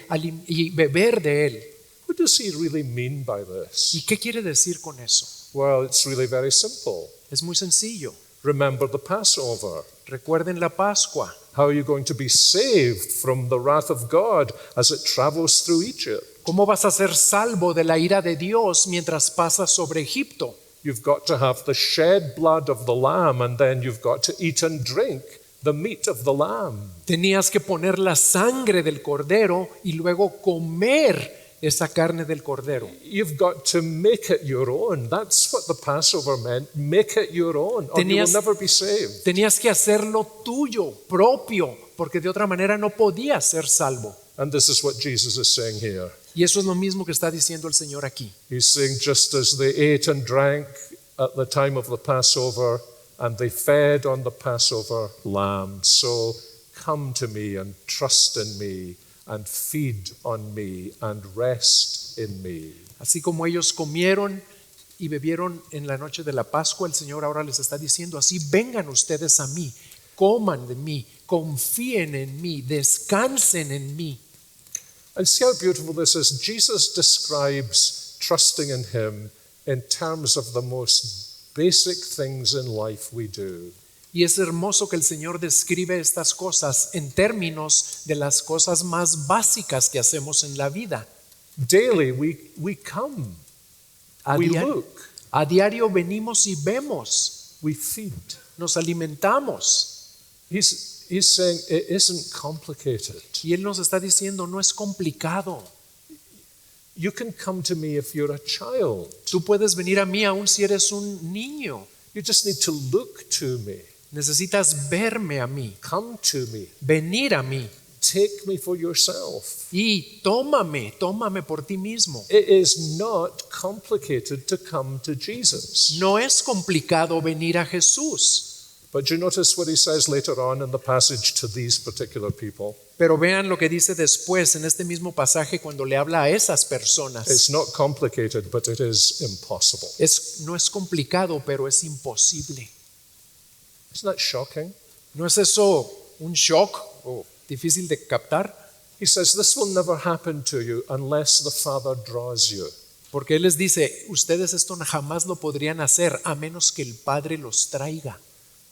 y beber de Él.
What does He really mean by this?
¿Y qué quiere decir con eso?
Well, it's really very simple.
Es muy sencillo.
Remember the Passover.
Recuerden la Pascua.
How are you going to be saved from the wrath of God as it travels through Egypt?
¿Cómo vas a ser salvo de la ira de Dios mientras pasas sobre Egipto?
You've got to have the shed blood of the lamb, and then you've got to eat and drink the meat of the lamb.
Tenías que poner la sangre del cordero y luego comer esa carne del cordero.
You've got to make it your own. That's what the Passover meant. Make it your own, or you will
Tenías-
never be saved.
Tenías que hacerlo tuyo, propio, porque de otra manera no podías ser salvo.
And this is what Jesus is saying here.
Y eso es lo mismo que está diciendo el Señor aquí.
He's saying, just as they ate and drank at the time of the Passover, and they fed on the Passover lamb, so come to me and trust in me, and feed on me, and rest in me.
Así como ellos comieron y bebieron en la noche de la Pascua, el Señor ahora les está diciendo, así vengan ustedes a mí, coman de mí, confíen en mí, descansen en mí.
And see how beautiful this is. Jesus describes trusting in him in terms of the most basic things in life we do.
Y es hermoso que el Señor describe estas cosas en términos de las cosas más básicas que hacemos en la vida.
Daily we come,
A,
we
diario,
look,
a diario venimos y vemos,
we feed.
nos alimentamos.
He's saying it isn't complicated.
Y Él nos está diciendo, no es complicado.
You can come to me if you're a child.
Tú puedes venir a mí aun si eres un niño.
You just need to look to me,
Necesitas verme a mí,
come to me,
venir a mí
take me for yourself.
y tómame por ti mismo.
It is not complicated to come to Jesus.
No es complicado venir a Jesús.
But you notice what he says later on in the passage to these particular people.
Pero vean lo que dice después en este mismo pasaje cuando le habla a esas personas.
It's not complicated, but it is impossible.
No es complicado, pero es imposible.
Isn't that shocking?
¿No es eso un shock o difícil de captar?
He says, this will never happen to you unless the Father draws you.
Porque Él les dice, ustedes esto jamás lo podrían hacer a menos que el Padre los traiga.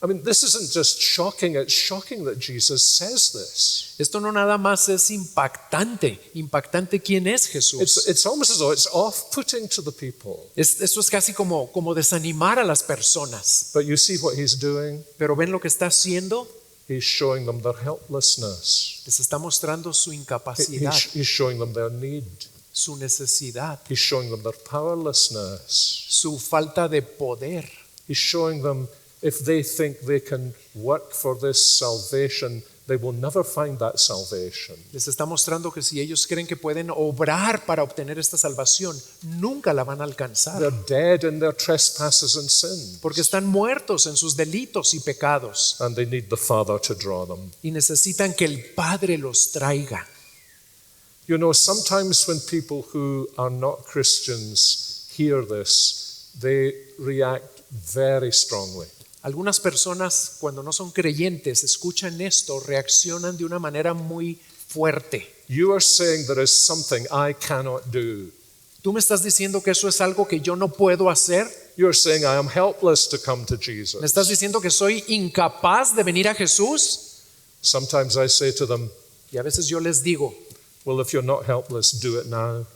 I mean, this isn't just shocking, it's shocking that Jesus says this.
Esto no nada más es impactante quién es Jesús.
It's almost as though it's off-putting to the people.
Esto es casi como desanimar a las personas.
But you see what he's doing?
Pero ven lo que está haciendo,
He's showing them their helplessness.
les está mostrando su
He-
incapacidad,
He's showing them their need.
su necesidad,
He's showing them their powerlessness.
su falta de poder.
He's showing them if they think they can work for this salvation, they will never find that salvation.
Les está mostrando que si ellos creen que pueden obrar para obtener esta salvación, nunca la van a alcanzar.
They're dead in their trespasses and sins,
Porque están muertos en sus delitos y pecados
and they need the Father to draw them.
y necesitan que el Padre los traiga.
You know, sometimes when people who are not Christians hear this, they react very strongly.
Algunas personas cuando no son creyentes escuchan esto, reaccionan de una manera muy fuerte.
You are saying there is something I cannot do.
¿Tú me estás diciendo que eso es algo que yo no puedo hacer?
You're saying I am helpless to come to Jesus.
¿Me estás diciendo que soy incapaz de venir a Jesús?
Sometimes I say to them,
Y a veces yo les digo,
well, if you're not helpless, do it now.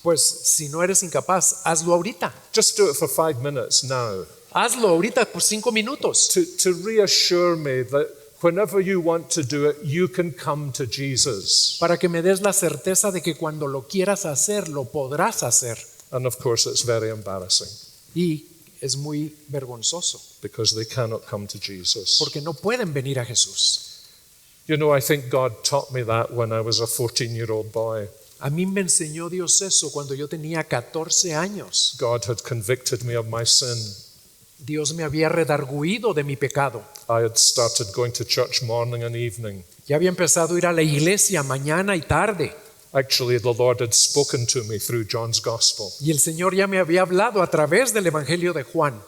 pues si no eres incapaz, hazlo ahorita.
Just do it for 5 minutes now.
Hazlo ahorita por 5 minutos.
To reassure me that whenever you want to do it, you can come to Jesus.
Para que me des la certeza de que cuando lo quieras hacer, lo podrás hacer.
And of course, it's very embarrassing
Y es muy vergonzoso,
because they cannot come to Jesus.
porque no pueden venir a Jesús.
You know, I think God taught me that when I was a 14-year-old boy.
A mí me enseñó Dios eso cuando yo tenía 14 años.
God had convicted me of my sin.
Dios me había redarguido de mi pecado.
I had started going to church morning and evening.
Ya había empezado a ir a la iglesia mañana y tarde.
Actually, the Lord had spoken to me through John's Gospel.
Y el Señor ya me había hablado a través del Evangelio de Juan.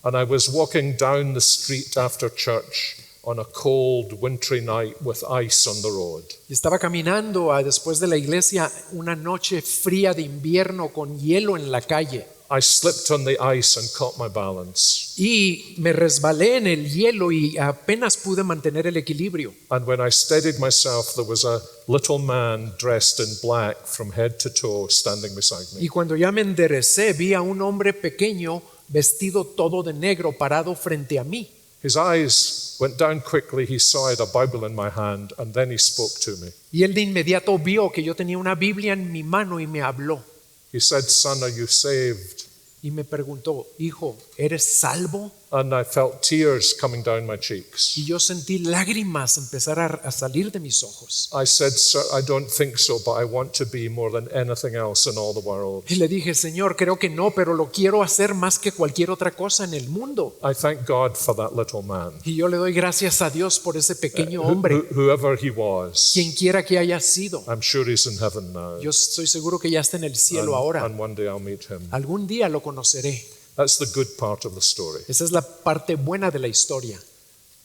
And I was walking down the street after church on a cold, wintry night with ice on the road.
Y estaba caminando después de la iglesia una noche fría de invierno con hielo en la calle.
I slipped on the ice and caught my balance.
Y me resbalé en el hielo y apenas pude mantener el equilibrio.
And when I steadied myself, there was a little man dressed in black from head to toe standing beside me.
Y cuando ya me enderecé, vi a un hombre pequeño vestido todo de negro parado frente a mí.
His eyes went down quickly. He saw I had a Bible in my hand, and then he spoke to me.
Y él de inmediato vio que yo tenía una Biblia en mi mano y me habló.
He said, "Son, are you saved?"
Y me preguntó, hijo, ¿eres salvo?
And I felt tears coming down my cheeks.
y yo sentí lágrimas empezar a salir de mis ojos.
I said, "Sir, I don't think so, but I want to be more than anything else in all the world."
Y le dije, Señor, creo que no, pero lo quiero hacer más que cualquier otra cosa en el mundo.
I thank God for that little man,
Y yo le doy gracias a Dios por ese pequeño hombre,
whoever he was.
quien quiera que haya sido.
I'm sure he's in heaven now.
Yo estoy seguro que ya está en el cielo ahora.
And one day I'll meet him.
Algún día lo conoceré.
That's the good part of the story.
Esa es la parte buena de la historia.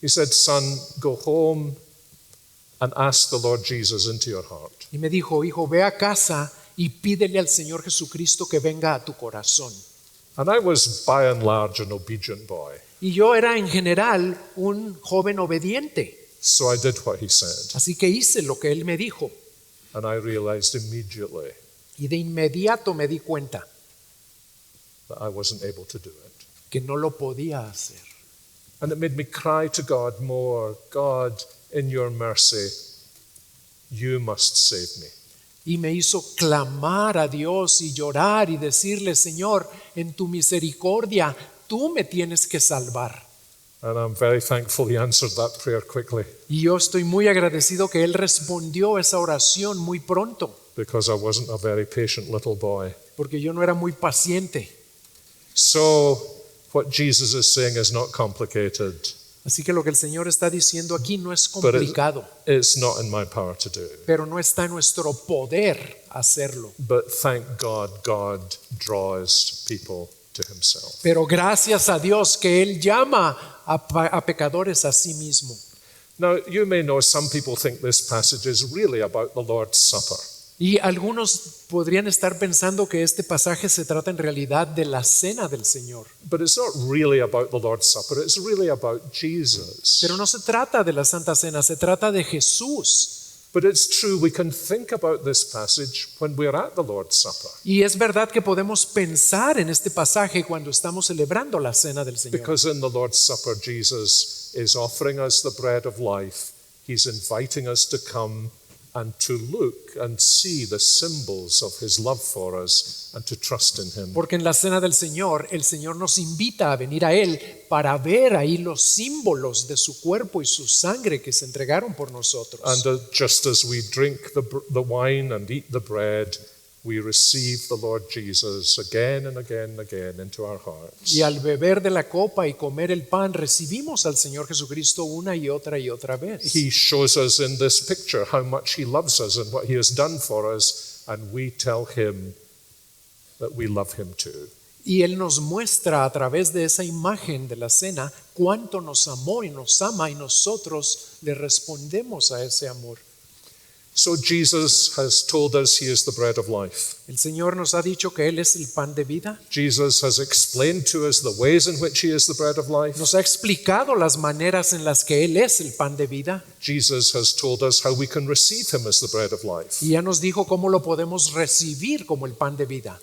He said, "Son, go home and ask the Lord Jesus into your heart."
Y me dijo, hijo, ve a casa y pídele al Señor Jesucristo que venga a tu corazón.
And I was by and large an obedient boy.
Y yo era en general un joven obediente.
So I did what he said.
Así que hice lo que él me dijo.
And I realized immediately
Y de inmediato me di cuenta
that I wasn't able to do it.
que no lo podía hacer.
And it made me cry to God more, "God, in your mercy, you must save me."
Y me hizo clamar a Dios y llorar y decirle, Señor, en tu misericordia, tú me tienes que salvar.
And I'm very thankful he answered that prayer quickly,
Y yo estoy muy agradecido que Él respondió esa oración muy pronto,
because I wasn't a very patient little boy.
porque yo no era muy paciente.
So what Jesus is saying is not complicated.
Así que lo que el Señor está diciendo aquí no es
But
complicado,
it's not in my power to do.
pero no está en nuestro poder hacerlo.
But thank God, God draws people to himself.
Pero gracias a Dios que Él llama a pecadores a sí mismo.
Now, you may know some people think this passage is really about the Lord's Supper.
Y algunos podrían estar pensando que este pasaje se trata en realidad de la cena del Señor.
But it's not really about the Lord's Supper, it's really about Jesus.
Pero no se trata de la Santa Cena, se trata de Jesús.
But it's true, we can think about this passage when we're at the Lord's Supper,
Y es verdad que podemos pensar en este pasaje cuando estamos celebrando la cena del Señor.
because in the Lord's Supper, Jesus is offering us the bread of life. He's inviting us to come and to look and see the symbols of his love for us and to trust in him.
Porque en la cena del Señor, el Señor nos invita a venir a Él para ver ahí los símbolos de su cuerpo y su sangre que se entregaron por nosotros.
And just as we drink the wine and eat the bread, we receive the Lord Jesus again and again and again into our hearts.
Y al beber de la copa y comer el pan, recibimos al Señor Jesucristo una y otra vez.
He shows us in this picture how much he loves us and what he has done for us, and we tell him that we love him too.
Y Él nos muestra a través de esa imagen de la cena cuánto nos amó y nos ama, y nosotros le respondemos a ese amor.
So Jesus has told us he is the bread of life.
El Señor nos ha dicho que Él es el pan de vida.
Jesus has explained to us the ways in which he is the bread of life.
Nos ha explicado las maneras en las que Él es el pan de vida.
Jesus has told us how we can receive him as the bread of life.
Y ya nos dijo cómo lo podemos recibir como el pan de vida.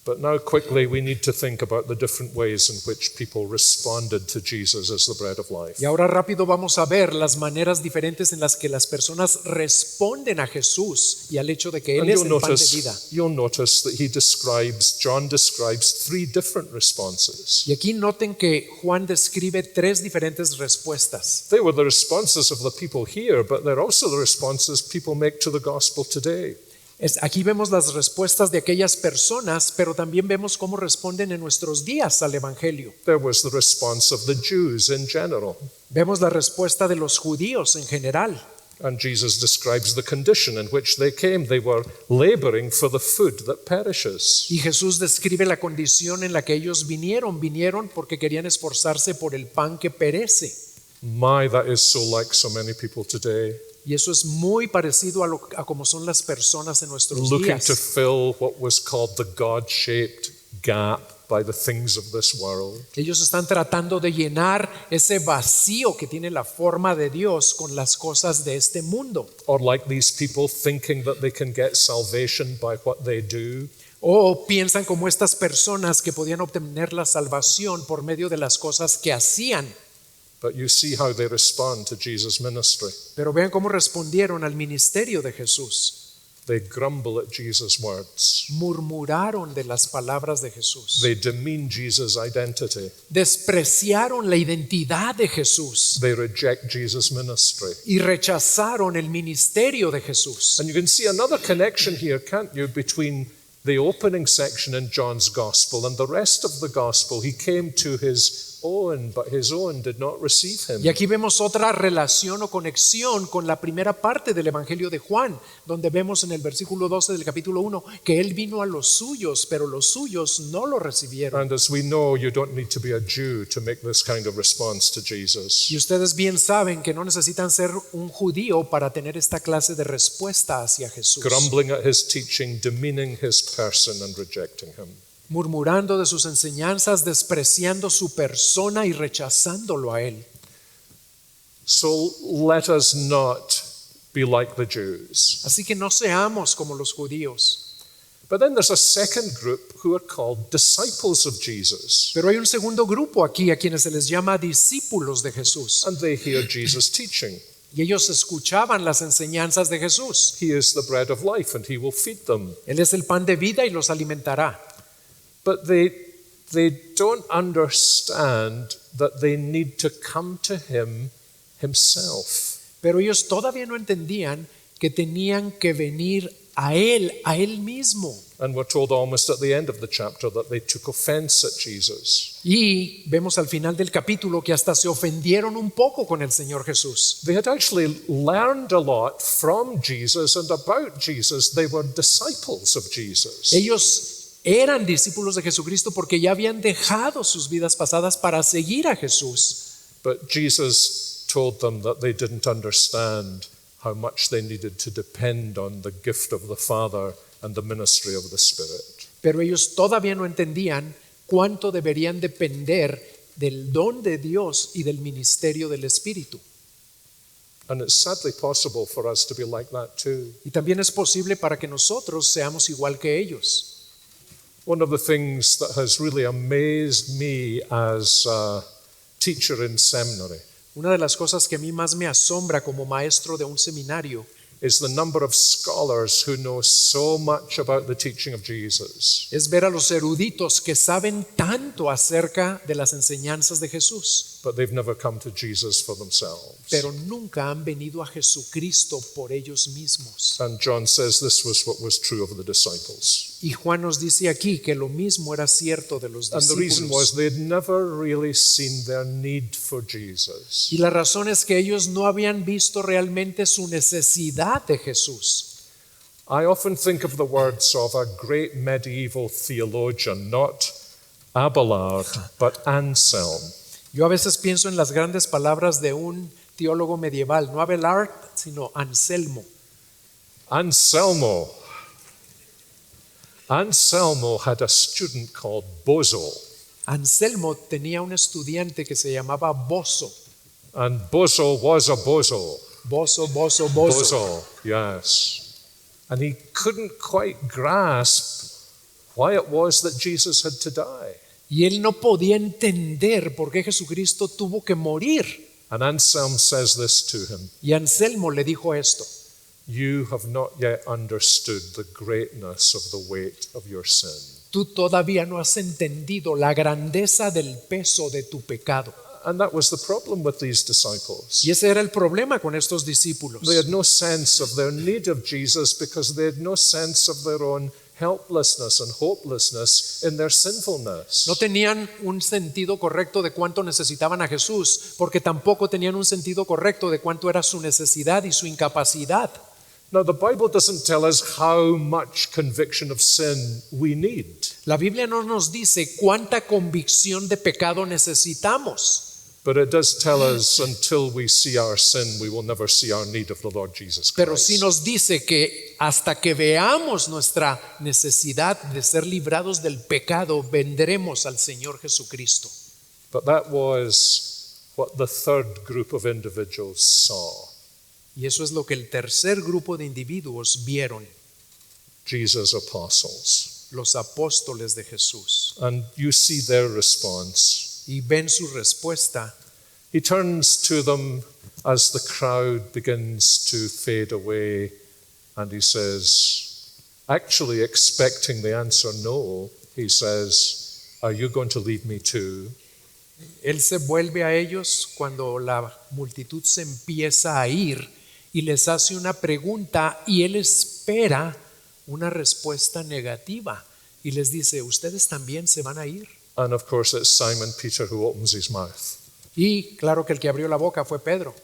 But now quickly we need to think about the different ways in which people responded to Jesus as the bread of life.
Y ahora rápido vamos a ver las maneras diferentes en las que las personas responden a Jesús y al hecho de que Él
And
es el pan de vida.
you'll notice that John describes three different responses.
Y aquí noten que Juan describe tres diferentes respuestas.
They were the responses of the people here, but they're also the responses people make to the gospel today.
Aquí vemos las respuestas de aquellas personas, pero también vemos cómo responden en nuestros días al Evangelio.
There was the response of the Jews in general,
Vemos la respuesta de los judíos en general.
and Jesus describes the condition in which they came. They were laboring for the food that perishes.
Y Jesús describe la condición en la que ellos vinieron porque querían esforzarse por el pan que perece.
My, that is so like so many people today,
Y eso es muy parecido a como son las personas en nuestros
looking
días,
to fill what was called the God-shaped gap by the things of this world.
Ellos están tratando de llenar ese vacío que tiene la forma de Dios con las cosas de este mundo.
Or like these people thinking that they can get salvation by what they do.
O piensan como estas personas que podían obtener la salvación por medio de las cosas que hacían.
But you see how they respond to Jesus' ministry.
Pero vean cómo respondieron al ministerio de Jesús.
They grumble at Jesus' words.
Murmuraron de las palabras de Jesús.
They demean Jesus' identity.
Despreciaron la identidad de Jesús
They reject Jesus' ministry.
y rechazaron el ministerio de Jesús.
And you can see another connection here, can't you, between the opening section in John's Gospel and the rest of the Gospel. He came to his own, but his own did not receive him.
Y aquí vemos otra relación o conexión con la primera parte del Evangelio de Juan, donde vemos en el versículo 12 del capítulo 1 que él vino a los suyos, pero los suyos no lo recibieron.
And as we know, you don't need to be a Jew to make this kind of response to Jesus.
Y ustedes bien saben que no necesitan ser un judío para tener esta clase de respuesta hacia Jesús.
Grumbling at his teaching, demeaning his person and rejecting him.
Murmurando de sus enseñanzas, despreciando su persona y rechazándolo a él.
So let us not be like the Jews.
Así que no seamos como los judíos.
But then there's a second group who are called disciples of Jesus.
Pero hay un segundo grupo aquí a quienes se les llama discípulos de Jesús.
And they hear Jesus teaching.
Y ellos escuchaban las enseñanzas de Jesús.
He is the bread of life and he will feed them.
Él es el pan de vida y los alimentará.
But they don't understand that they need to come to him himself.
Pero ellos todavía no entendían que tenían que venir a él mismo.
And we're told almost at the end of the chapter that they took offense at Jesus.
Y vemos al final del capítulo que hasta se ofendieron un poco con el Señor Jesús.
They had actually learned a lot from Jesus and about Jesus. They were disciples of Jesus.
Ellos eran discípulos de Jesucristo porque ya habían dejado sus vidas pasadas para seguir a Jesús.
But Jesus told them that they didn't understand how much they needed to depend on the gift of the Father and the ministry of the Spirit.
Pero ellos todavía no entendían cuánto deberían depender del don de Dios y del ministerio del Espíritu.
And it's sadly possible for us to be like that too.
Y también es posible para que nosotros seamos igual que ellos.
One of the things that has really amazed me as a teacher in seminary
Una de las cosas que a mí más me asombra como maestro de un seminario
is the number of scholars who know so much about the teaching of Jesus,
es ver a los eruditos que saben tanto acerca de las enseñanzas de Jesús,
but they've never come to Jesus for themselves.
pero nunca han venido a Jesucristo por ellos mismos.
And John says this was what was true of the disciples.
Y Juan nos dice aquí que lo mismo era cierto de los
And the reason was
discípulos.
they'd never really seen their need for Jesus.
Y la razón es que ellos no habían visto realmente su necesidad de Jesús.
I often think of the words of a great medieval theologian, not Abelard, but Anselm.
Yo a veces pienso en las grandes palabras de un teólogo medieval, no Abelard, sino Anselmo.
Anselmo had a student called Bozo,
Anselmo tenía un estudiante que se llamaba Bozo.
and Bozo was a bozo.
Bozo.
Bozo, yes. And he couldn't quite grasp why it was that Jesus had to die.
Y él no podía entender por qué Jesucristo tuvo que morir.
And Anselm says this to him:
Y Anselmo le dijo esto:
You have not yet understood the greatness of the weight of your sin.
tú todavía no has entendido la grandeza del peso de tu pecado.
And that was the problem with these disciples.
Y ese era el problema con estos discípulos.
They had no sense of their need of Jesus because they had no sense of their own helplessness and hopelessness in their sinfulness.
No tenían un sentido correcto de cuánto necesitaban a Jesús, porque tampoco tenían un sentido correcto de cuánto era su necesidad y su incapacidad.
Now, the Bible doesn't tell us how much conviction of sin we need.
La Biblia no nos dice cuánta convicción de pecado necesitamos,
But it does tell us until we see our sin, we will never see our need of the Lord Jesus
pero sí
Christ.
nos dice que hasta que veamos nuestra necesidad de ser librados del pecado, vendremos al Señor Jesucristo.
But that was what the third group of individuals saw.
Y eso es lo que el tercer grupo de individuos vieron,
Jesus' apostles.
los apóstoles de Jesús.
And you see their response.
Y ven su respuesta.
He turns to them as the crowd begins to fade away And he says, actually expecting the answer no, he says, are you going to leave me too?
Él se vuelve a ellos cuando la multitud se empieza a ir y les hace una pregunta y él espera una respuesta negativa y les dice, ¿ustedes también se van a ir?
And of course it's Simon Peter who opens his mouth.
Y claro que el que abrió la boca fue Pedro.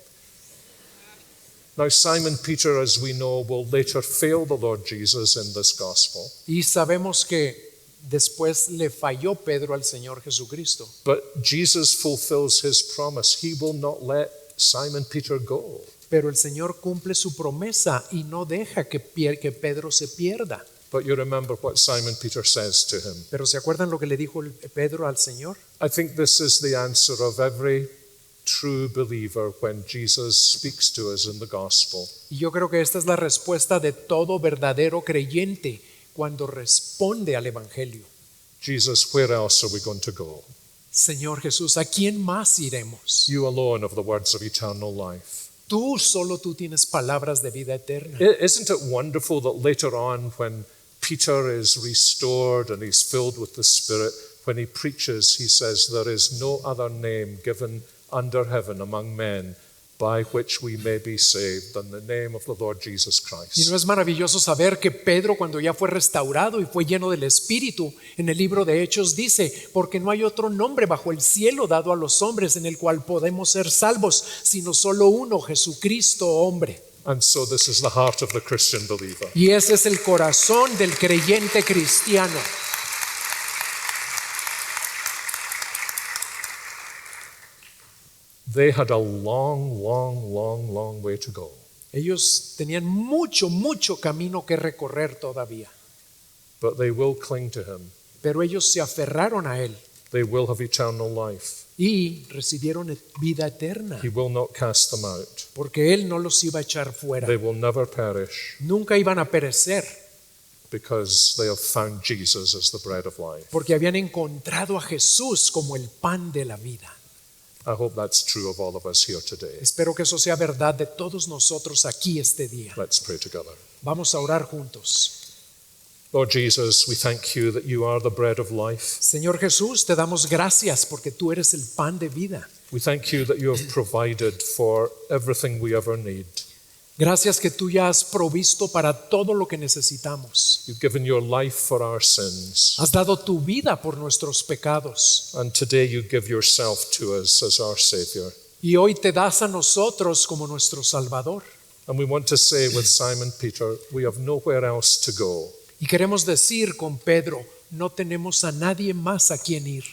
Now Simon Peter, as we know, will later fail the Lord Jesus in this gospel.
Y sabemos que después le falló Pedro al Señor Jesucristo.
But Jesus fulfills his promise. He will not let Simon Peter go.
Pero el Señor cumple su promesa y no deja que Pedro se pierda.
But you remember what Simon Peter says to him.
Pero ¿se acuerdan lo que le dijo Pedro al Señor?
I think this is the answer of every true believer when Jesus speaks to us in the gospel.
Y yo creo que esta es la respuesta de todo verdadero creyente cuando responde al Evangelio.
Jesus, where else are we going to go?
Señor Jesús, ¿a quién más iremos?
You alone have the words of eternal life.
Solo tú tienes palabras de vida eterna.
Isn't it wonderful that later on, when Peter is restored and he's filled with the Spirit, when he preaches, he says, there is no other name given under heaven among men by which we may be saved than the name of the Lord Jesus
Y
Christ.
no es maravilloso saber que Pedro, cuando ya fue restaurado y fue lleno del Espíritu, en el libro de Hechos dice, porque no hay otro nombre bajo el cielo dado a los hombres en el cual podemos ser salvos, sino solo uno, Jesucristo hombre.
And so this is the heart of the Christian believer.
Y ese es el corazón del creyente cristiano.
They had a long, long, long, long way to go.
Ellos tenían mucho camino que recorrer todavía,
But they will cling to him.
pero ellos se aferraron a Él
They will have eternal life.
y recibieron vida eterna,
He will not cast them out.
porque Él no los iba a echar fuera.
They will never perish
Nunca iban a perecer,
because they have found Jesus as the bread of life.
porque habían encontrado a Jesús como el pan de la vida.
I hope that's true of all of us here today.
Espero que eso sea verdad de todos nosotros aquí este día.
Let's pray together.
Vamos a orar juntos.
Lord Jesus, we thank you that you are the bread of life.
Señor Jesús, te damos gracias porque tú eres el pan de vida.
We thank you that you have provided for everything we ever need.
Gracias que tú ya has provisto para todo lo que necesitamos.
You've given your life for our sins.
Has dado tu vida por nuestros pecados.
And today you give yourself to us as our Savior.
Y hoy te das a nosotros como nuestro Salvador.
And we want to say with Simon Peter, we have nowhere else to go.
Y queremos decir con Pedro, no tenemos a nadie más a quien ir.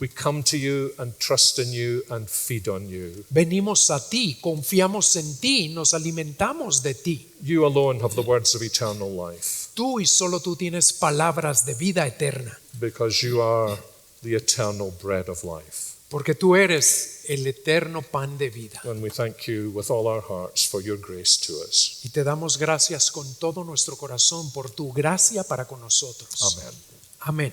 We come to you and trust in you and feed on you.
Venimos a ti, confiamos en ti, nos alimentamos de ti.
You alone have the words of eternal life
Tú y solo tú tienes palabras de vida eterna,
because you are the eternal bread of life.
porque tú eres el eterno pan de vida.
And we thank you with all our hearts for your grace to us.
Y te damos gracias con todo nuestro corazón por tu gracia para con nosotros.
Amen.
Amén.